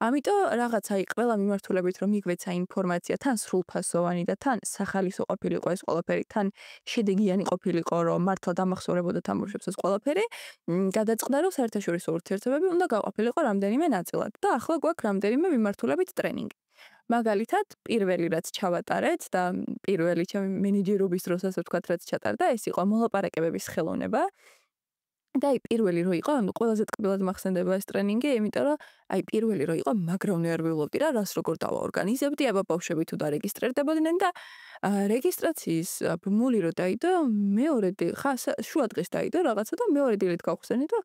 ამიტომ რაღაც აი ყველა მიმართულებით რომ მიგვეცა ინფორმაცია თან სრულფასოვანი და თან სახალისო ყოფილიყო ეს ყველაფერი, თან შედეგიანი ყოფილიყო, რომ მართლა დამახსოვრებოდა თამაშებს ეს ყველაფერი, გადაწყდა რომ საერთაშორისო ურთიერთობები უნდა გაყოფილიყო რამდენიმე ნაწილად და ახლა გვაქვს რამდენიმე მიმართულებით ტრენინგი. მაგალითად, პირველი რაც ჩავატარეთ და პირველი ჩემი მენეჯერობის დროს ასე ვთქვათ, რაც ჩატარდა, ეს იყო მოლაპარაკებების ხელოვნება. და აი პირველი რო იყო, ანუ ყველაზე ტკბილად მახსენდება ეს ტრენინგი, იმიტომ რომ აი პირველი რო იყო, მაგრამ ნერვიულობდი რა, რას როგორ დავაორგანიზებდი, აბა ბავშვები თუ დარეგისტრირდებოდნენ და რეგისტრაციის ბმული რო დაიდო, მეორე ხა შუა დღეს დაიდო რაღაცა და მეორე დილით გავხსენი და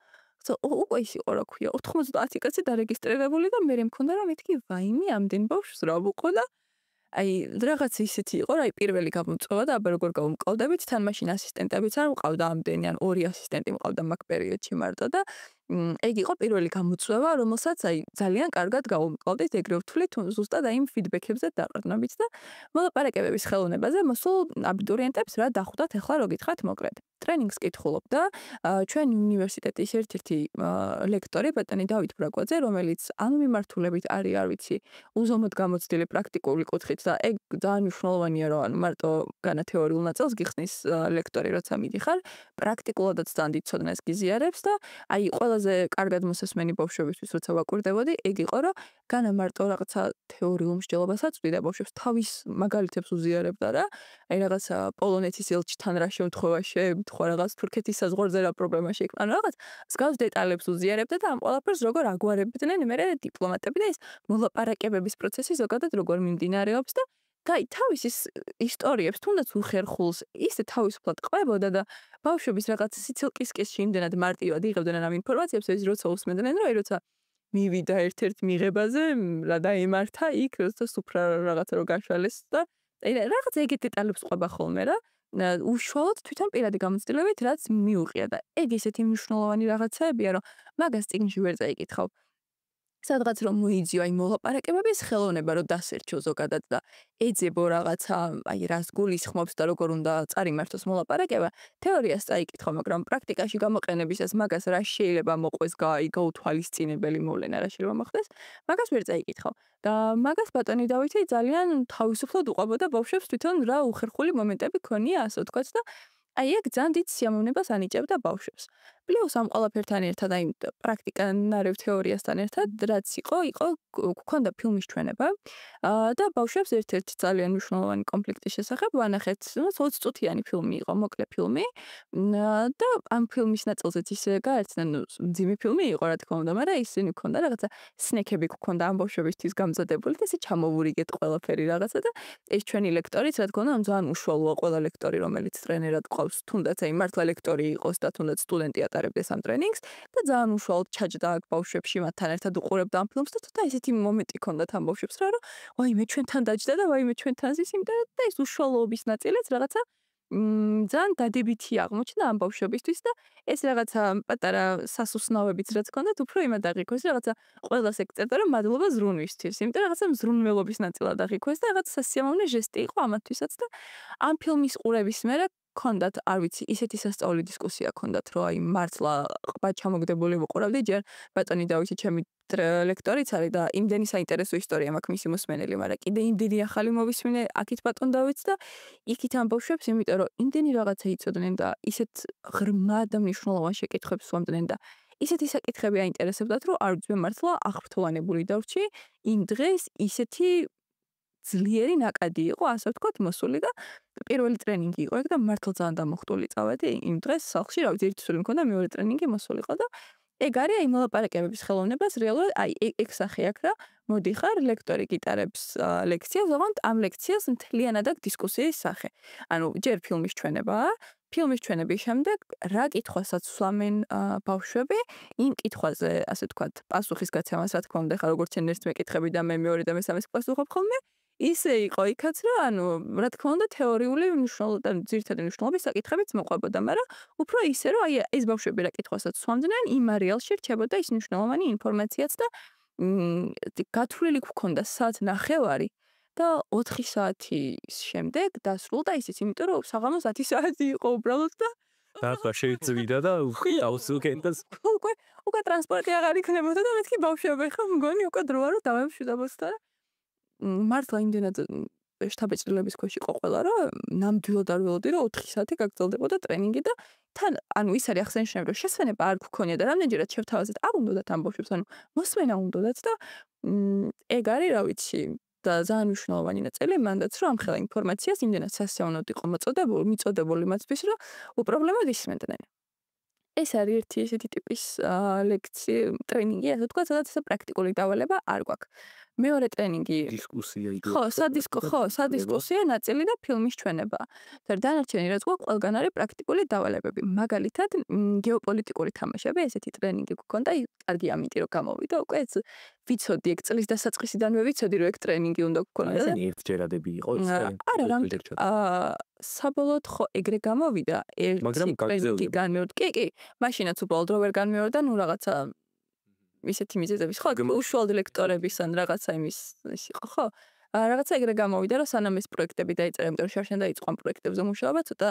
უკვე ის იყო რა ქვია, 90 კაცი დარეგისტრირებული და მე მქონდა რომ მეთქი ვაიმე ამდენ ბავშვს რა ვუყო და აი რაღაც ისეთი იყო, რა პირველი გამოწვევა და აბა როგორ გავუმკლავდებით, თან მაშინ ასისტენტებიც არ მყავდა ამდენი, ან ორი ასისტენტი მყავდა მაგ პერიოდში მარტო და ეგ იყო პირველი გამოწვევა, რომელსაც ძალიან კარგად გავუმკლავდით, ეგრევე ვთვლით, ზუსტად იმ ფიდბექებზე დაყრდნობით და მოლაპარაკებების ხელოვნებაზე მოსულ აბიტურიენტებს რა დახვდათ, ახლა რო გითხრათ მოკლედ. ტრენინგს კითხულობდა ჩვენ უნივერსიტეტის ერთ-ერთი ლექტორი ბატონი დავით ბრაკვაძე, რომელიც ამ მიმართულებით არის, არ ვიცი, უზომოდ გამოცდილი პრაქტიკული კუთხით და ეგ ძალიან მნიშვნელოვანია, რომ ანუ მარტო განა თეორიულ ნაწილს გიხსნის ლექტორი, როცა მიდიხარ, პრაქტიკულადაც ძალიან დიდ ცოდნას გიზიარებს და აი ყველაზე კარგად მოსასმენი ბავშვებისთვის როცა ვაკვირდებოდი, ეგ იყო, რომ განა მარტო რაღაცა თეორიულ მსჯელობასაც ვდიდა ბავშვებს თავის მაგალითებს უზიარებდა რა. აი რაღაცა პოლონეთის ელჩთან რა შემთხვევა შეემთხვა, რაღაც თურქეთის საზღვარზე რა პრობლემა შეიქმნა. ანუ რაღაც მსგავს დეტალებს უზიარებდა და ამ ყველაფერს როგორ აგვარებდნენ მერე დიპლომატები და ის მოლაპარაკებების პროცესი ზოგადად როგორ მიმდინარეობს და გაი თავის ის ისტორიებს თუნდაც უხერხულს ისე თავისუფლად ყვებოდა და ბავშვების რაღაც სიცილკისკისში იმდენად მარტივად იღებდნენ ამ ინფორმაციებს, ეს როცა უსმენდნენ, რომ აი როცა მივიდა ერთ-ერთ მიღებაზე რა დაემართა იქ, როცა სუფრა რაღაცა რო გაშალეს და აი რაღაც ეგეთ დეტალებს ყვება ხოლმე რა. უშუალოდ თვითონ პირადი გამოცდილებით რაც მიუღია და ეგ ისეთი მნიშვნელოვანი რაღაცაებია, რომ მაგას წიგნში ვერ წაიკითხავ. სადღაც რომ მოიძიო აი მოლაპარაკებების ხელოვნება რომ დასერჩო ზოგადად და ეძებო რაღაცა აი რას გულისხმობს და როგორ უნდა წარიმართოს მოლაპარაკება თეორიას წაიკითხო მაგრამ პრაქტიკაში გამოყენებისას მაგას რა შეიძლება მოყვეს გაუთვალისწინებელი მოვლენა რა შეიძლება მოხდეს მაგას ვერ წაიკითხო და მაგას ბატონი დავითი ძალიან თავისუფლად უყვებოდა ბავშვებს თვითონ რა უხერხული მომენტები ქონია ასე ვთქვათ და აი ეგ ძალიან დიდ სიამოვნებას ანიჭებდა ბავშვებს. პლუს ამ ყველაფერთან ერთად აი პრაქტიკანარევ თეორიასთან ერთად რაც იყო გქონდა ფილმის ჩვენება და ბავშვებს ერთ-ერთი ძალიან მნიშვნელოვანი კონფლიქტის შესახებ ვანახეთ 20 წუთიანი ფილმი იყო მოკლე ფილმი და ამ ფილმის ნაწილზეც ისე გაერთნენ მძიმე ფილმი იყო რა თქმა უნდა მაგრამ ისინი გქონდა რაღაცა სნეკები გქონდა ამ ბავშვებისთვის გამზადებული და ესე ჩამოვურიგეთ ყველაფერი რაღაცა და ეს ჩვენი ლექტორიც რა თქმა უნდა ძალიან უშუალოა ყველა ლექტორი რომელიც ტრენერად ყავს თუნდაც აი მართლა ლექტორი იყოს და თუნდაც სტუდენტი ატარებდეს ამ ტრენინგს და ძალიან უშუალოდ ჩაჯდა აქ ბავშვებში მათთან ერთად უყურებდა ამ ფილმს და ცოტა ესეთი მომენტი ქონდათ ამ ბავშვებს რა რომ ვაიმე ჩვენთან დაჯდა და ვაიმე ჩვენთან ზის იმდენად და ეს უშუალოობის ნაწილიც რაღაცა ძალიან დადებითი აღმოჩნდა ამ ბავშვებისთვის და ეს რაღაცა პატარა სასუსნავებიც რაც ქონდათ უფრო იმად აღიქვეს რაღაცა ყველას ეკწერდა რომ მადლობა ზრუნვისთვის იმიტომ რაღაცა მზრუნველობის ნაწილად აღიქვეს და რაღაც სასიამოვნო ჟესტი იყო ამათთვისაც და ამ ფილმის ყურების მერე ქონდათ, არ ვიცი, ისეთი სასწაული დისკუსია ქონდათ, რომ აი მართლა ყბა ჩამოგდებული ვუყურავდი, ჯერ ბატონი დავითი ჩემი ლექტორიც არის და იმდენი საინტერესო ისტორია მაქვს მისი მოსმენელი, მაგრამ კიდე იმდენი ახალი მოვისმინე აქეთ ბატონ დავითს და იქით ამ ბავშვებს, იმიტომ რომ იმდენი რაღაცა იცოდნენ და ისეთ ღრმა და მნიშვნელოვან შეკითხვებს უამდნენ და ისეთი საკითხები აინტერესებდათ, რომ არ ვიცი მართლა აღფრთოვანებული დავრჩი იმ დღეს ისეთი ძლიერი ნაკადი იყო, ასე ვთქვათ, მოსული და პირველი ტრენინგი იყო ეგ და მართლა ძალიან დამოხტული წავედი იმ დღეს სახლში, რა ვიცი, ერთი სული მქონდა, მეორე ტრენინგი მოსულიყო და ეგ არის აი მოლაპარაკებების ხელოვნებას რეალურად აი ეგ სახე აქვს რა მოდიხარ ლექტორი გიტარებს ლექციას, ოღონდ ამ ლექციას მთლიანად აქვს დისკუსიის სახე. ანუ ჯერ ფილმის ჩვენებაა ფილმის ჩვენების შემდეგ რა კითხვასაც სვამენ ბავშვები იმ კითხვაზე, ასე ვთქვათ, პასუხისგაცემას რა თქმა უნდა, ხა როგორც ერთ მეკითხები და მე მეორე და მესამეს პასუხობ ხოლმე ისე იყო იქაც რა, ანუ რა თქმა უნდა თეორიული მნიშვნელობა, ძირითადი მნიშვნელობის საკითხებიც მოყვებოდა, მაგრამ უფრო ისე რომ აი ეს ბავშვები რა კითხვასაც სვამდნენ, იმ არეალში რჩებოდა ის მნიშვნელოვანი ინფორმაციაც და გათვლილი გქონდა საათ ნახევარი და 4 საათის შემდეგ დასრულდა ისიც, იმიტომ რომ საღამოს 10 საათი იყო უბრალოდ და და შეიძლება და აუსულკენდას უკვე ტრანსპორტი აღარ იქნებოდა და მეთქი ბავშვები ხა მგონი უკვე დროა რომ დავემშვიდობოთ და მართლა იმდენად შტაბეჭდილების ქვეშ იყო ყველა რა ნამდვილად არ ველოდი რომ 4 საათი გაგრძელდებოდა ტრენინგი და თან ანუ ის არის ახსენშნები რომ შესვენება არ გქონია და რამდენჯერაც შევთავაზეთ არ უნდათ ამ ბავშვებს ანუ მოსმენა უნდათ და ეგ არის რა ვიცი და ძალიან მნიშვნელოვანი ნაწილი მანდაც რომ ამ ხელა ინფორმაციას იმდენად სასიამოვნოდ იყო მიწოდებული მათთვის რომ უპრობლემოდ ისმენდნენ ეს არის ერთი ესეთი ტიპის ლექცია ტრენინგი ასე ვთქვათ სადაც პრაქტიკული დავალება არ გვაქვს მეორე ტრენინგი დისკუსია ხო, სადისკუსია ნაწილი და ფილმის ჩვენება. და დანარჩენი რაც გვაქვს, ყველგან არის პრაქტიკული დავალებები. მაგალითად, გეოპოლიტიკური თამაშები, ესეთი ტრენინგი გქონდა, კარგი ამინდი რომ გამოვიდა, უკვე ეს ვიცოდი ეგ წლის დასაწყისიდანვე ვიცოდი რომ ეგ ტრენინგი უნდა გქონოდა. ეს ერთჯერადები იყო ეს არა, საბოლოოდ ხო ეგრე გამოვიდა, მაგრამ ტრენინგი განმეორდა. კი, მაშინაც უბრალოდ რო ვერ განმეორდა, ნუ რაღაცა ისეთი მიზეზების ხო, უშუალოდ ლექტორების ან რაღაცა იმის ის იყო, ხო? რაღაცა ეგრე გამოვიდა, რომ სანამ ეს პროექტები დაიწერა, იმიტომ რომ შარშან დაიწყო ამ პროექტებზე მუშაობა, ცოტა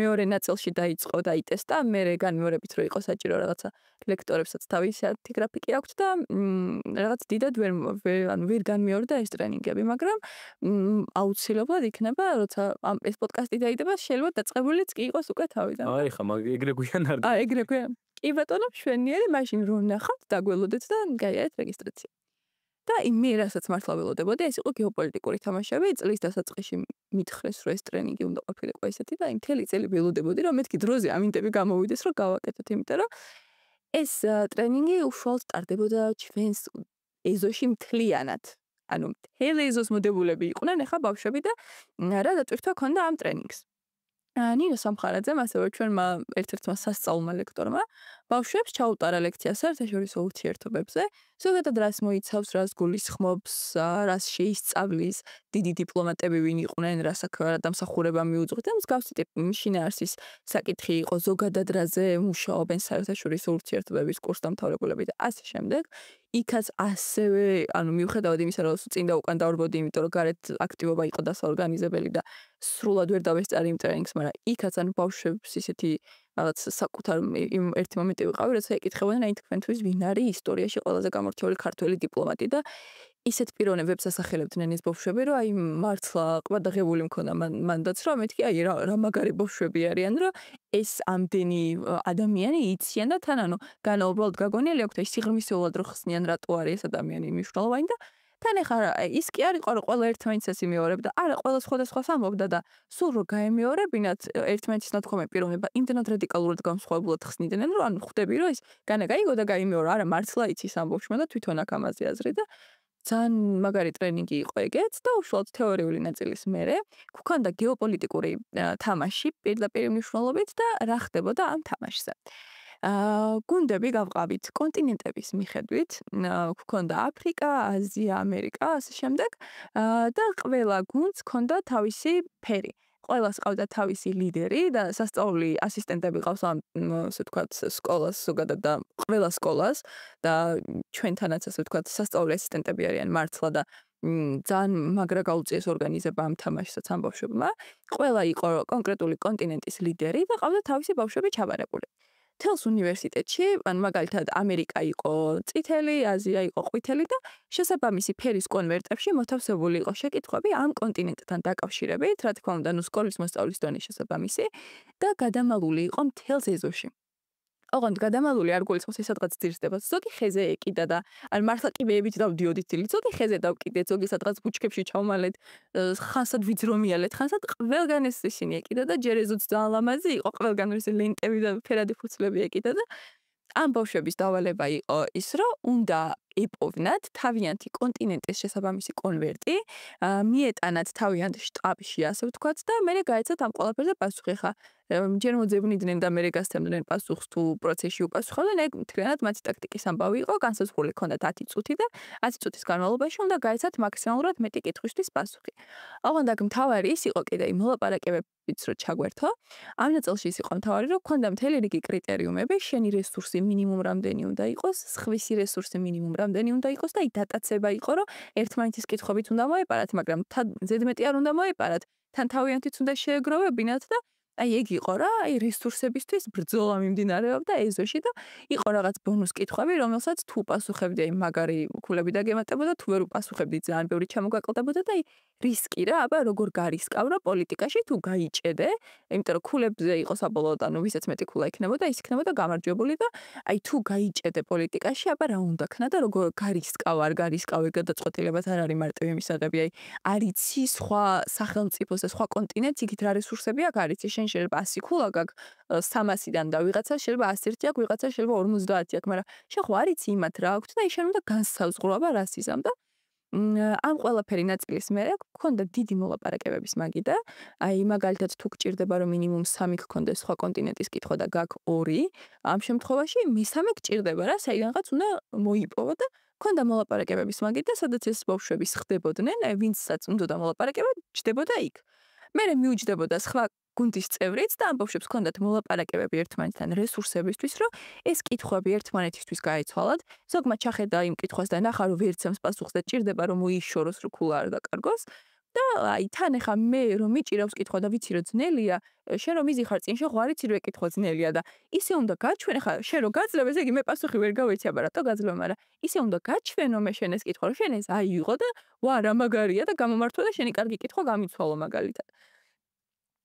მეორე ნაწილში დაიწყო და იტესტა, მერე განმეორებით რომ იყო საჭირო რაღაცა ლექტორებსაც თავისი გრაფიკი აქვთ და რაღაც დიდად ვერ განმეორდა ეს ტრენინგები, მაგრამ აუცილებლად იქნება, როცა ეს პოდკასტი დაიდება, შეიძლება დაწყებულიც კი იყოს უკვე თავიდან. აი ხა, ეგრე გვიან არ ეგრე გვიან. კი ბატონო, მშვენიერი, მაშინ რო ნახავთ, დაგველოდეთ და გაიარეთ რეგისტრაცია. და მე რასაც მართლა ველოდებოდი, ეს იყო გეოპოლიტიკური თამაშები, წლის დასაწყისში მითხრეს, რომ ეს ტრენინგი უნდა ყოფილიყო ესეთი და მთელი წელი ველოდებოდი, რომ მეთქი დროზე ამინდები გამოვიდეს, რომ გავაკეთოთ, იმიტომ რომ ეს ტრენინგი უშუალოდ სტარდებოდა ჩვენს ეზოში მთლიანად. ანუ მთელ ეზოს მოდებულები იყვნენ ახლა ბავშვები და რა დატვირთვა ქონდა ამ ტრენინგს. ნინო სამხარაძემ, ასევე ჩვენმა ერთ-ერთმა სასწაულმა ლექტორმა ბავშვებს ჩაუტარა ლექცია საერთაშორისო ურთიერთობებზე, ზოგადად რას მოიცავს, რას გულისხმობს, რას შეისწავლის, დიდი დიპლომატები ვინ იყვნენ, რას აქ დამსახურება მიუძღვით და მსგავსი ტიპის შინაარსის საკითხი იყო, ზოგადად რაზე მუშაობენ საერთაშორისო ურთიერთობების კურსდამთავრებულები და ასე შემდეგ. იქაც ასევე, ანუ მიუხედავად იმისა, რომ წინ და უკან დავარბოდი, იმიტომ რომ გარეთ აქტივობა იყო დასაორგანიზებელი და სრულად ვერ დავესწარი იმ ტრენინგს, მაგრამ იქაც ანუ ბავშვებს ისეთი რაღაც საკუთარ იმ ერთი მომენტი ვიყავი, როცა ეკითხებოდნენ, აი თქვენთვის ვინ არის ისტორიაში ყველაზე გამორჩეული ქართველი დიპლომატი და ისეთ პიროვნებებს ასახელებდნენ ეს ბავშვები, რომ აი მართლა ყვადაღებული მქონდა მანდაც, რომ მეთქი აი რა მაგარი ბავშვები არიან, რომ ეს ამდენი ადამიანი იციან და თან ანუ განა უბრალოდ გაგონიერი აქვთ, აი სიღრმისეულად რო ხსნიან რატო არის ეს ადამიანი მნიშვნელოვანი და თან ახლა ის კი არ იყო რომ ყველა ერთმანეთს იმეორებდა, არა ყველა სხვადასხვას ამბობდა და სულ რო გაემეორებინათ ერთმანეთის ნათქვამი პიროვნება იმდენად რადიკალურად განსხვავებულად ხსნიდნენ, რომ ანუ ხვდები რომ ეს განა გაიგო და გაიმეორა, არა მართლა იცის ამბობშმა და თვითონ აქ ამაზე აზრი და ძალიან მაგარი ტრენინგი იყო ეგეც და უშუალოდ თეორიული ნაწილის მერე გქონდა გეოპოლიტიკური თამაში პირდაპირ მნიშვნელობით და რა ხდებოდა ამ თამაშზე. გუნდები გავყავით კონტინენტების მიხედვით, გქონდა აფრიკა, აზია, ამერიკა, ასე შემდეგ და ყველა გუნდს ჰქონდა თავისი ფერი. ყველას ყავდა თავისი ლიდერი და სასწაული ასისტენტები ყავს ამ ასე ვთქვათ სკოლას ზოგადად და ყველა სკოლას და ჩვენთანაც ასე ვთქვათ სასწაული ასისტენტები არიან მართლა და ძალიან მაგრა გაუწიეს ორგანიზება ამ თამაშსაც ამ ბავშვებმა. ყველა იყო კონკრეტული კონტინენტის ლიდერი და ყავდა თავისი ბავშვები ჩაბარებული. თელს უნივერსიტეტში, ან მაგალითად ამერიკა იყო წითელი, აზია იყო ყვითელი და შესაბამისი ფერის კონვერტებში მოთავსებული იყო შეკითხვები ამ კონტინენტთან დაკავშირებით, რა თქმა უნდა, ნუ სკოლის მოსწავლის დონე შესაბამისი და გადამალული იყო მთელს ეზოში. ოღონდ გადამალული არ გულისხმობს ის სადღაც ძირსდება. ზოგი ხეზე ეკიდა და ან მართლა კიბეებით დავდიოდით ძილი, ზოგი ხეზე დავკიდეთ, ზოგი სადღაც ბუჩქებში ჩავმალეთ, ხანსად ვიძრომიალეთ, ხანსად ყველგან ეს ისინი ეკიდა და ჯერ ეზოც ძალიან ლამაზი იყო, ყველგან ეს ლენტები და ფერადი ფუცლები ეკიდა და ამ ბავშვების დავალება იყო ის, რომ უნდა იპოვნათ თავიანთი კონტინენტის შესაბამისი კონვერტი, მიეტანათ თავიანთ შტაბში, ასე ვთქვათ და მერე გაეცათ ამ ყველაფერზე პასუხი. ხა ჯერ მოძებნიდნენ და მერე გასცემდნენ პასუხს თუ პროცესში უპასუხავდნენ, ეგ მთლიანად მათი ტაქტიკის ამბავი იყო, განსაზღვრული ჰქონდათ 10 წუთი და 10 წუთის განმავლობაში უნდა გაეცათ მაქსიმალურად მეტი კითხვისთვის პასუხი. ოღონდ აქ მთავარი ის იყო კიდე იმ მოლაპარაკებებიც რო ჩაგვერთო, ამ ნაწილში ის იყო მთავარი, რომ ჰქონდა მთელი რიგი კრიტერიუმები, შენი რესურსი მინიმუმ რამდენი უნდა იყოს, სხვისი რესურსი მინიმუმ რამდენი უნდა იყოს და დატაცება იყო, რომ ერთმანეთის კითხვებით უნდა მოეპარათ, მაგრამ ზედმეტი არ უნდა მოეპარათ, თან თავიანთიც უნდა შეეგროვებინათ და აი ეგ იყო რა, აი რესურსებისთვის ბრძოლა მიმდინარეობდა ეზოში და იყო რაღაც ბონუს კითხვები, რომელსაც თუ პასუხებდი აი მაგარი ქულები დაგემატებოდა, თუ ვერ უპასუხებდი ძალიან ბევრი ჩამოგაკლდებოდა და აი რისკი რა, აბა როგორ გარისკავრო პოლიტიკაში თუ გაიჭედე, იმიტომ რომ ქულებზე იყო საბოლოოდ, ანუ ვისაც მეტი ქულა იქნებოდა, ის იქნებოდა გამარჯვებული და აი თუ გაიჭედე პოლიტიკაში, აბა რა უნდა ქნა და როგორ გარისკავ, არ გარისკავ, გადაწყვეტილებაც არ არის მარტივი მისაღები, აი არიცი სხვა სახელმწიფოს და სხვა კონტინენტს იქით რა რესურსები აქვს, არიცი შეიძლება 100 ქულა გაქვს 300-დან და ვიღაცა შეიძლება 101 აქვს, ვიღაცა შეიძლება 50 აქვს, მაგრამ შენ ხო არიცი იმათ რა აქვს და შენ უნდა განსაზღვრო აბა რას იზამ და ამ ყველაფერი ნაწილის მერე გქონდა დიდი მოლაპარაკებების მაგიდა. აი მაგალითად თუ გჭირდება რომ მინიმუმ 3 გქონდეს სხვა კონტინენტის კითხვა და გაქ 2, ამ შემთხვევაში მესამე გჭირდება რა, საიდანღაც უნდა მოიპოვა და ქონდა მოლაპარაკებების მაგიდა, სადაც ეს ბავშვები ხდებოდნენ, ვინცაც უნდოდა მოლაპარაკება, ჯდებოდა იქ. მერე მიუჯდებოდა სხვა გუნდის წევრიც და ამ ბავშვებს ჰქონდათ მოლაპარაკებები ერთმანეთთან რესურსებისთვის, რომ ეს კითხვები ერთმანეთისთვის გაეცვალათ. ზოგმა ჩახედა იმ კითხვას და ნახა, რომ ვერცემს პასუხს და ჭირდება რომ მოიშოროს, რომ ქულა არ დაკარგოს. და აი თან ახლა მე რომ მიჭირავს კითხვა და ვიცი რომ ძნელია, შენ რომ მიზიხარ წინშე ხო არ იცი რომ ეკითხვა ძნელია და ისე უნდა გაჩვენ ახლა შენ რომ გაძლევ ესე იგი მე პასუხი ვერ გავეცი აბა რატო გაძლევ, მაგრამ ისე უნდა გაჩვენო მე შენ ეს კითხვა რომ შენ ეს აიღო და ვა რა მაგარია და გამომართვა და შენი კარგი კითხვა გამიცვალო მაგალითად.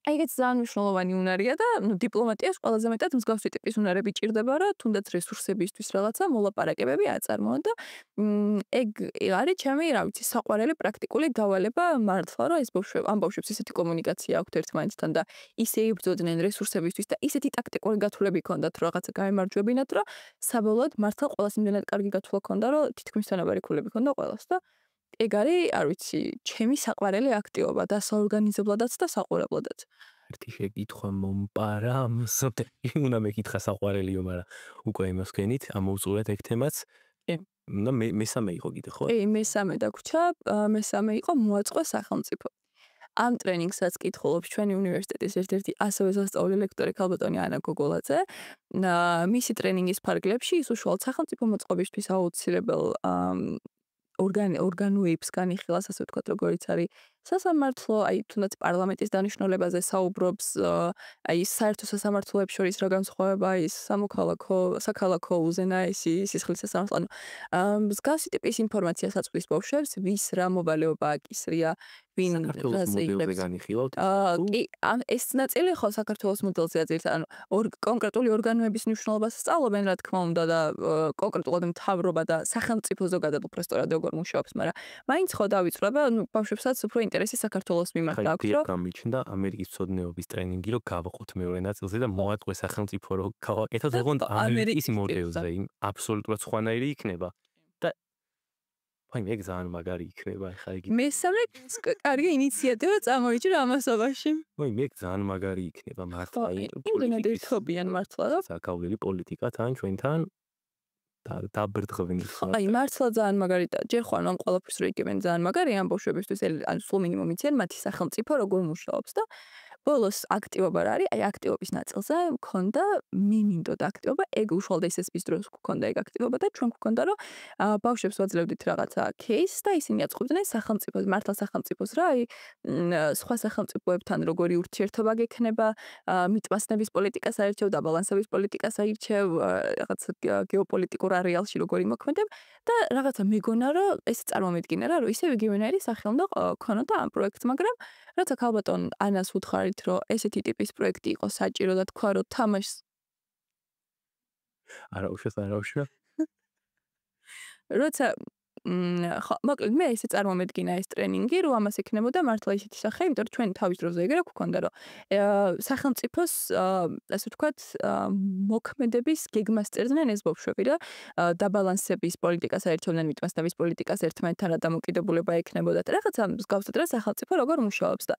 აი ეგეც ძალიან მნიშვნელოვანი უნარია და დიპლომატიას ყველაზე მეტად მსგავსი ტიპის უნარები ჭირდება, რომ თუნდაც რესურსებისთვის რაღაცა მოლაპარაკებები აწარმოონ და ეგ არის ჩემი, რა ვიცი, საყვარელი პრაქტიკული დავალება მართლა, რომ ეს ამ ბავშვებს ისეთი კომუნიკაცია აქვთ ერთმანეთთან და ისე იბრძოდნენ რესურსებისთვის და ისეთი ტაქტიკური გათვლები ჰქონდათ, რომ რაღაცა გაემარჯვებინათ, რომ საბოლოოდ მართლა ყველას იმდენად კარგი გათვლა ჰქონდა, რომ თითქმის თანაბარი ქულები ჰქონდა ყველას და ეგ არის, არ ვიცი, ჩემი საყვარელი აქტივობა და საორგანიზებლადაც და საყურებლადაც. ერთი შეკითხვა მომპარა, უნდა მეკითხა საყვარელიო, მაგრამ უკვე იმას ვქენით, ამოვწურეთ ეგ თემაც. და მესამე იყო კიდე, ხო? მესამე დაგვრჩა, მესამე იყო მოაწყო სახელმწიფო. ამ ტრენინგსაც კითხულობს ჩვენი უნივერსიტეტის ერთ-ერთი ასევე სასწავლი ლექტორი ქალბატონი ანა გოგოლაძე. მისი ტრენინგის ფარგლებში ის უშუალოდ სახელმწიფო მოწყობისთვის აუცილებელ ორგანოებს განიხილავს, ასე ვთქვათ, როგორიც არის სასამართლო, აი თუნდაც პარლამენტის დანიშნულებაზე საუბრობს, აი საერთო სასამართლოებს შორის რა განსხვავება ის საქალაქო უზენაესი სისხლის სასამართლო. მსგავსი ტიპის ინფორმაციას აწვდის ბავშვებს, ვის რა მოვალეობა აკისრია, ვინ რაზე იღებს. კი, ეს ნაწილი ხო საქართველოს მოდელზეა ძირითადად, კონკრეტული ორგანოების მნიშვნელობას სწავლობენ, რა თქმა უნდა და კონკრეტულად მთავრობა და სახელმწიფო ზოგადად უპრესტორად როგორ მუშაობს, მაგრამ მაინც ხო დავიწყება, ბავშვებსაც უფრო ინტერესი საქართველოს მიმართ აქვს, რომ გამიჩნდა ამერიკის მცოდნეობის ტრენინგი, რომ გავაყოთ მეორე ნაწილზე და მოაწყვეს სახელმწიფო, რომ გავაკეთოთ ოღონდ ამერიკის მოდელზე, აბსოლუტურად სხვანაირი იქნება. აი მე ძალიან მაგარი იქნება ხა იგი. მესამე კარგი ინიციატივა წამოიჭრა ამასობაში. აი მე ძალიან მაგარი იქნება მართლა. იმდენად ერთობიან მართლა და საკავლელი პოლიტიკა თან ჩვენთან დაბრდღվენ. აი მართლა ძალიან მაგარი და ჯერ ხო ამ ყველაფერს რო იგებენ ძალიან მაგარი ამ ბავშვებისთვის ან სულ მინიმუმ იციან მათი სახელმწიფო როგორ მუშაობს და ბოლოს აქტივობა რა არის? აი აქტივობის ნაწილზე მქონდა მინინდოდა აქტივობა, ეგ უშუალოდ SSP-ის დროს გქონდა ეგ აქტივობა და ჩვენ გქონდა რომ ბავშვებს ვაძლევდით რაღაცა кейს და ისინი აწყობდნენ სახელმწიფოს, მართლა სახელმწიფოს რა, აი სხვა სახელმწიფოებთან როგორი ურთიერთობა გექნება, მიწმასნების პოლიტიკას აირჩევ, დაბალანსების პოლიტიკას აირჩევ, რაღაცა გეოპოლიტიკურ არეალში როგორი მოქმედებ და რაღაცა მეგონა რომ ეს წარმომედგინა რა, რომ ისევ იგივენაირი სახე უნდა ქონოდა ამ პროექტს, მაგრამ რაცა ქალბატონ ანას უთხარით, რომ ესეთი ტიპის პროექტი იყო საჭირო და თქვა, რომ თამაშს არა უშვა. როცა ხო, მოკლედ მე ესე წარმომედგინა ეს ტრენინგი, რომ ამას ექნებოდა მართლა ისეთი სახე, იმიტომ რომ ჩვენ თავის დროზე ეგრე გვქონდა, რომ სახელმწიფოს ასე ვთქვათ, მოქმედების გეგმას წერდნენ ეს ბავშვები და დაბალანსების პოლიტიკას აირჩევდნენ, მიწმასნების პოლიტიკას ერთმანეთთან რა დამოკიდებულება ექნებოდა და რაღაცა მსგავსად რა სახელმწიფო როგორ მუშაობს და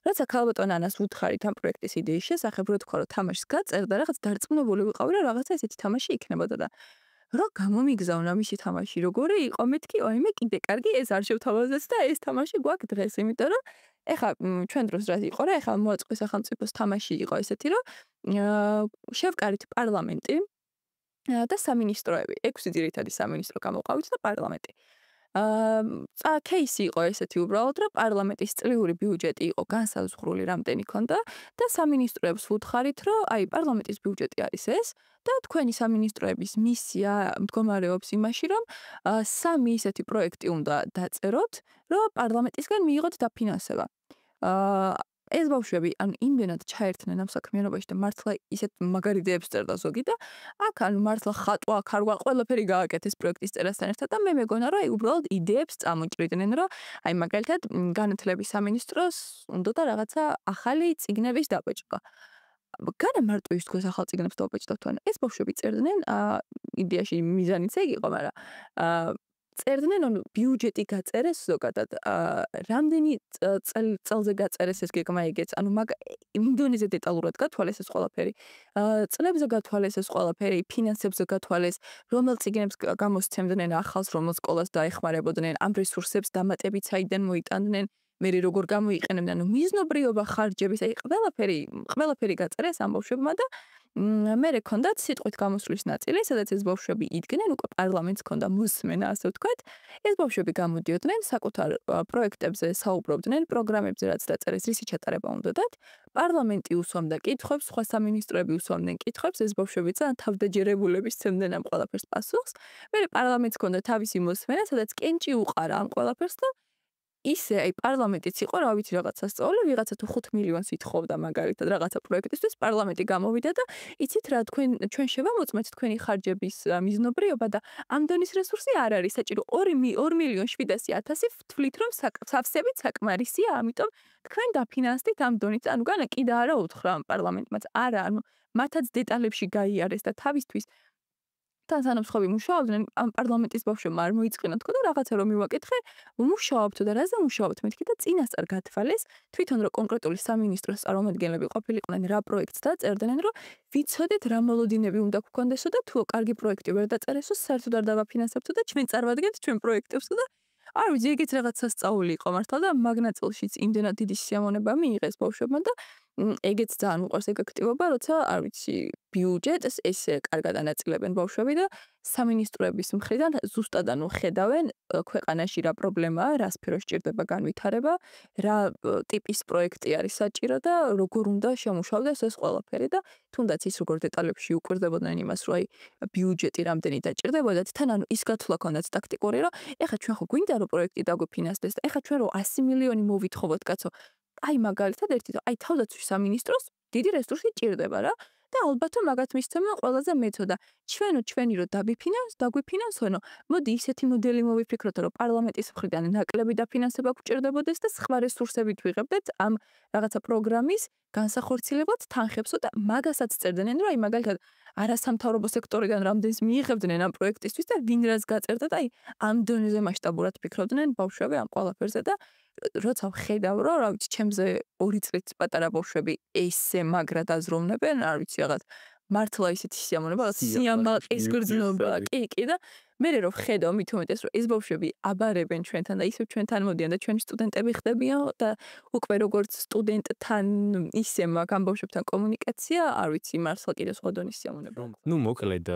რაცა ქალბატონ ანას უთხარით ამ პროექტის იდეის შესახებ, რო თქვა, რომ თამაშს გაწერდა, რაღაც დარწმუნებული ვიყავი, რომ რაღაცა ესეთი თამაში იქნებოდა და რო გამომიგზავნა მისი თამაში როგორი იყო, მეთქი, აი მე კიდე კარგი ეს არ შევთავაზეთ და ეს თამაში გვაქვს დღეს, იმიტომ რომ ეხა ჩვენ დროს რა იყო რა, ეხა მოაწყო სახელმწიფოს თამაში იყო ესეთი, რომ შევკარით პარლამენტი და სამინისტროები, 6 ძირითადი სამინისტრო გამოყავით და პარლამენტი. кейსი იყო ესეთი უბრალოდ, რომ პარლამენტის წლიური ბიუჯეტი იყო განსაზღვრული რამდენი ქონდა და სამინისტროებს ვუთხარით, რომ აი პარლამენტის ბიუჯეტი არის ეს და თქვენი სამინისტროების მისია მდგომარეობს იმაში, რომ 3 ისეთი პროექტი უნდა დაწეროთ, რომ პარლამენტისგან მიიღოთ დაფინანსება. ეს ბავშვები ან იმდენად ჩაერთნენ ამ საქმიანობაში და მართლა ისეთ მაგარ იდეებს წერდა ზოგი და აქ ან მართლა ხატვა, ქარვა, ყველაფერი გააკეთეს პროექტის წერასთან ერთად და მე მეგონა რომ აი უბრალოდ იდეებს წამოჭრიდნენ რომ აი მაგალითად განათლების სამინისტროს უნდა და რაღაცა ახალი წიგნების დაბეჭდა. განა მარტო ის თქოს ახალ წიგნებს დავბეჭდათ თან ეს ბავშვები წერდნენ იდეაში მიზანიც ეგ იყო, მაგრამ წერდნენ, ანუ ბიუჯეტი გაწერეს ზოგადად. რამდენი წელზე გაწერეს ეს გეგმა იგეც. ანუ იმდენიზე დეტალურად გათვალეს ეს ყველაფერი. წლებზე გათვალეს ეს ყველაფერი, ფინანსებზე გათვალეს, რომელ წიგნებს გამოსცემდნენ ახალს, რომელ სკოლას დაეხმარებოდნენ, ამ რესურსებს დამატებით საიდან მოიტანდნენ, მე როგორ გამოიყენებდნენ, ანუ მიზნობრიობა ხარჯების, აი ყველაფერი გაწერეს ამ ბავშვებმა და მე რეკონდათ სიტყვით გამოსვლის ნაწილი, სადაც ეს ბავშვები იდგნენ, უკვე პარლამენტს ჰქონდა მოსმენა, ასე ვთქვათ. ეს ბავშვები გამოდიოდნენ, საკუთარ პროექტებზე საუბრობდნენ, პროგრამებზე რაც დაწერეს, რისი ჩატარება უნდათ. პარლამენტი უსვამდა კითხვებს, სხვა სამინისტროები უსვამდნენ კითხვებს, ეს ბავშვები ძალიან თავდაჯერებულები სცემდნენ ამ ყველაფერს პასუხს. მე პარლამენტს ჰქონდა თავისი მოსმენა, სადაც კენჭი უყარა ამ ყველაფერს და ისე აი პარლამენტიც იყო, რა ვიცი, რაღაცა სწავლე, ვიღაცა თუ 5 მილიონს ითხოვდა მაგალითად რაღაცა პროექტისთვის, პარლამენტი გამოვიდა და იცით რა, ჩვენ შევამოწმეთ თქვენი ხარჯების მიზნობრიობა და ამ დონის რესურსი არ არის საჭირო 2.700.000 ვთვლით რომ სავსებით საკმარისია, ამიტომ თქვენ დაფინანსდით ამ დონით, ანუ განა კიდე არა უთხრა პარლამენტმაც, არა, ანუ მათაც დეტალებში გაიარეს და თავისთვის თან თანამშრომლები მუშაობდნენ, ამ პარლამენტის ბავშვებმა არ მოიწყინა თქო და რაღაცა რომ მივაკითხე, მუშაობთ და რაზე მუშაობთ მეთქი და წინასწარ გათვალეს, თვითონ რომ კონკრეტული სამინისტროს წარმომადგენლები ყოფილიყვნენ რა პროექტს დაწერდნენ, რომ ვიცოდეთ რა მოლოდინები უნდა გქონდესო და თუ კარგი პროექტი ვერ დაწერესო, საერთოდ არ დავაფინანსებთო და ჩვენ წარვადგენთ ჩვენ პროექტებსო და არ ვიცი, ეგეც რაღაც სასწაული იყო მართლა და მაგნაწილშიც იმდენად დიდი სიამოვნება მიიღეს ბავშვებმა და ეგეც ძალიან უყვარს ეგ აქტივობა, როცა არ ვიცი, ბიუჯეტს ესე კარგად ანაწილებენ ბავშვები და სამინისტროების მხრიდან ზუსტად ანუ ხედავენ ქვეყანაში რა პრობლემაა, რა სფეროს სჭირდება განვითარება, რა ტიპის პროექტი არის საჭირო და როგორ უნდა შემუშავდეს ეს ყველაფერი და თუნდაც ის როგორ დეტალებში უკვირდებოდნენ იმას, რომ აი ბიუჯეტი რამდენი დაჭირდებოდათ, თან ანუ ის გათვლა ქონდათ ტაქტიკური, რომ ეხლა ჩვენ ხო გვინდა რომ პროექტი დაგვიფინანსდეს და ეხლა ჩვენ რომ 100 მილიონი მოვითხოვოთ, კაცო, აი მაგალითად ერთი და აი თავდაცვის სამინისტროს დიდი რესურსი ჭირდება რა და ალბათ მაგათ მისცემა ყველაზე მეცო და ჩვენი რომ დაგვიფინანსონო, მოდი ისეთი მოდელი მოვიფიქროთ, რომ პარლამენტის მხრიდან ნაკლები დაფინანსება გვჭირდებოდეს და სხვა რესურსებით ვიღებდეთ ამ რაღაცა პროგრამის განსახორციელებლად თანხებსო და მაგასაც წერდნენ, რომ აი მაგალითად არასამთავრობო სექტორიდან რამდენს მიიღებდნენ ამ პროექტისთვის და ვინ რას გაწერდა და აი ამ დონეზე მასშტაბურად ფიქრობდნენ ბავშვები ამ ყველაფერზე და როცა ვხედავ, რომ რა ვიცი, ჩემზე 2 წლით პატარა ბავშვები ესე მაგრად აზროვნებენ, არ ვიცი, რაღაც მართლა ისეთი სიამოვნება, სიამაყის გრძნობა, კი და მე რომ ვხედავ მით უმეტეს, რომ ეს ბავშვები აბარებენ ჩვენთან და ისევ ჩვენთან მოდიან და ჩვენი სტუდენტები ხდებიან და უკვე როგორც სტუდენტთან ისე მაგ ამ ბავშვებთან კომუნიკაცია, არ ვიცი, მართლა კიდე სხვა დონის სიამოვნება. ნუ მოკლედ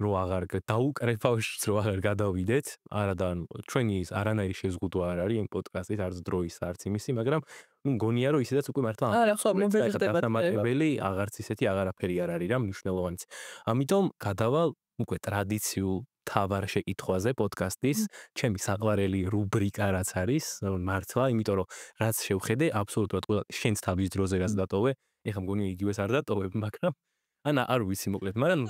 რო აღარ დაუკრეფავშიც რო აღარ გადავიდეთ, არა და ჩვენი ის არანაირი შეზღუდვა არ არის იმ პოდკასტით, არც დროის, არც იმისი, მაგრამ ნუ მგონია რომ ისედაც უკვე მართლა არა, ხო, მოვიხდება დამატებელი აღარც ისეთი აღარაფერი არ არის რა მნიშვნელოვანიც. ამიტომ გადავალ უკვე ტრადიციულ თავარ შეკითხვაზე პოდკასტის, ჩემი საყვარელი რუბრიკა რაც არის, მართლა, იმიტომ რომ რაც შევხედე, აბსოლუტურად ყველა შენს თავის დროზე რაც დატოვე, ეხლა მგონია იგივეს არ დატოვებ, მაგრამ ანა არ ვიცი მოკლედ, მაგრამ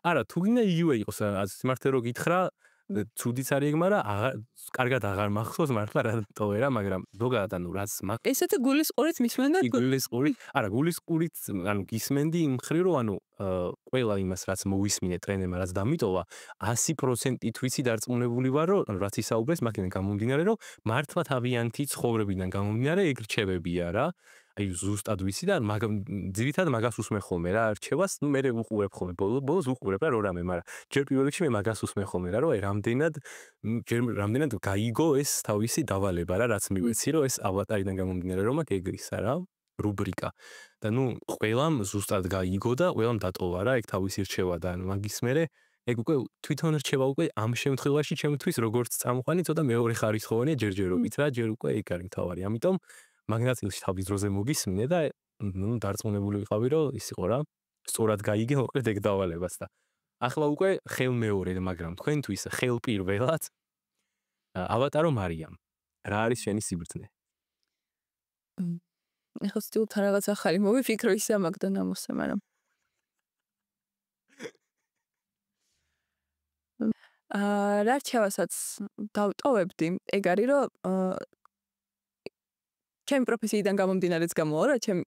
არა, თუ გინდა იგივე იყოს, სიმართლე რო გითხრა, ცუდიც არის ეგ, მაგრამ კარგად აღარ მახსოვს მართლა რა დატოვე რა, მაგრამ ზოგადად ანუ რაც ესეთი გულისყურით მისმენ და გულისყურით, ანუ გისმენდი იმ ხრი რომ ანუ ყველა იმას რაც მოვისმინე ტრენერმა, რაც დამიტოვა, 100%-ით ვიცი დარწმუნებული ვარ, რომ რაც ისაუბრეს, მაგიდან გამომდინარე, რომ მართლა თავიანთი ცხოვრებიდან გამომდინარე ეგ რჩევებია რა. აი ზუსტად ვიცი და ძირითადად მაგას უსმენ ხოლმე რა არჩევას, ნუ მე ვუყურებ ხოლმე ბოლოს ვუყურებ რა რამე, მაგრამ ჯერ პირველ რიგში მე მაგას უსმენ ხოლმე რა, რომ აი რამდენად გაიგო ეს თავისი დავალება რა, რაც მივეცი, რომ ეს ავატარიდან გამომდინარე რომ აქ ეგრისა რა, რუბრიკა. და ნუ ყველამ ზუსტად გაიგო და ყველამ დატოვა რა, ეგ თავისი რჩევა და მაგის მერე ეგ უკვე თვითონ რჩევა უკვე ამ შემთხვევაში ჩემთვის როგორც წამყვანი ცოტა მეორე ხარისხოვანია ჯერჯერობით რა, ჯერ უკვე ეგ არის თავარი. ამიტომ მაგნაწილში თავის დროზე მოგისმინე და ნუ დარწმუნებული ვიყავი, რომ ის იყო რა, სწორად გაიგე მოკლედ ეგ დავალებას და ახლა უკვე ხელმეორედ, მაგრამ თქვენთვის ხელპირველად ავატარო მარიამ. რა არის შენი სიბრძნე? ეხლა სტილთან რაღაც ახალი მოვიფიქრო ისე მაგდან ამოსე, მაგრამ რა რჩევასაც დავტოვებდი, ეგ არის რომ ჩემი პროფესიიდან გამომდინარეც გამოვა, რა ჩემი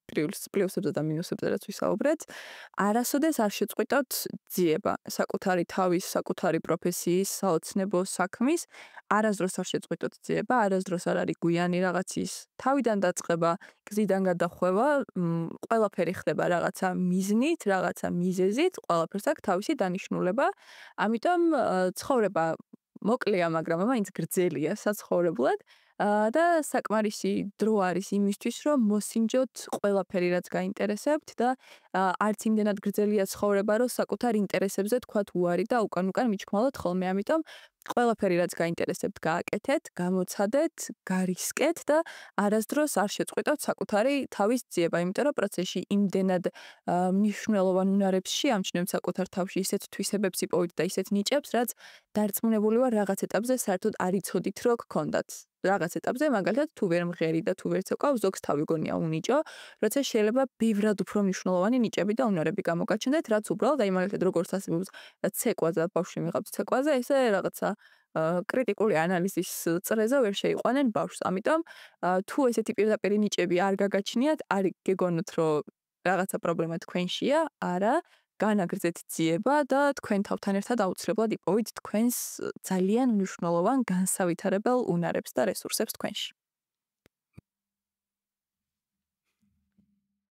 პლუსებზე და მინუსებზე რაც ვისაუბრეთ, არასოდეს არ შეწყვიტოთ ძიება, საკუთარი თავის, საკუთარი პროფესიის, საოცნებო საქმის, არასდროს არ შეწყვიტოთ ძიება, არასდროს არ არის გვიანი რაღაცის თავიდან დაწყება, გზიდან გადახვევა, ყველაფერი ხდება რაღაცა მიზნით, რაღაცა მიზეზით, ყველაფერს აქვს თავისი დანიშნულება, ამიტომ ცხოვრება მოკლეა, მაგრამ მაინც გრძელია საცხოვრებლად. და საკმარისი დრო არის იმისთვის, რომ მოსინჯოთ ყველაფერი, რაც გაინტერესებთ და არც იმდენად გრძელია ცხოვრება, რომ საკუთარ ინტერესებზე თქვათ უარი და უკან მიჩქმალოთ ხოლმე. ამიტომ ყველაფერი, რაც გაინტერესებთ, გააკეთეთ, გამოცადეთ, გარისკეთ და არასდროს არ შეწყვიტოთ საკუთარი თავის ძიება, იმიტომ რომ პროცესში იმდენად მნიშვნელოვან უნარებს შეამჩნევთ საკუთარ თავში, ისეთ თვისებებს იპოვეთ და ისეთ ნიჭებს, რაც დარწმუნებული ვარ რაღაც ეტაპზე საერთოდ არ იცოდით, რომ გქონდათ. რაღაც ეტაპზე მაგალითად თუ ვერ მღერი და თუ ვერ ცეკვა, ზოგს თავი გონია უნიჭო, როცა შეიძლება ბევრად უფრო მნიშვნელოვანი ნიჭები და უნარები გამოგაჩნდეთ, რაც უბრალოდ აი მაგალითად როგორც ასებობს ცეკვაზე და ბავშვი მიღებს ცეკვაზე, ესე რაღაცა კრიტიკული ანალიზის წრეზე ვერ შეიყვანენ ბავშვს. ამიტომ თუ ესეთი პირდაპირი ნიჭები არ გაგაჩნიათ, არ გეგონოთ, რომ რაღაცა პრობლემა თქვენშია, არა, განაგრძეთ ძიება და თქვენ თავთან ერთად აუცილებლად იპოვით თქვენს ძალიან მნიშვნელოვან განსავითარებელ უნარებს და რესურსებს თქვენში.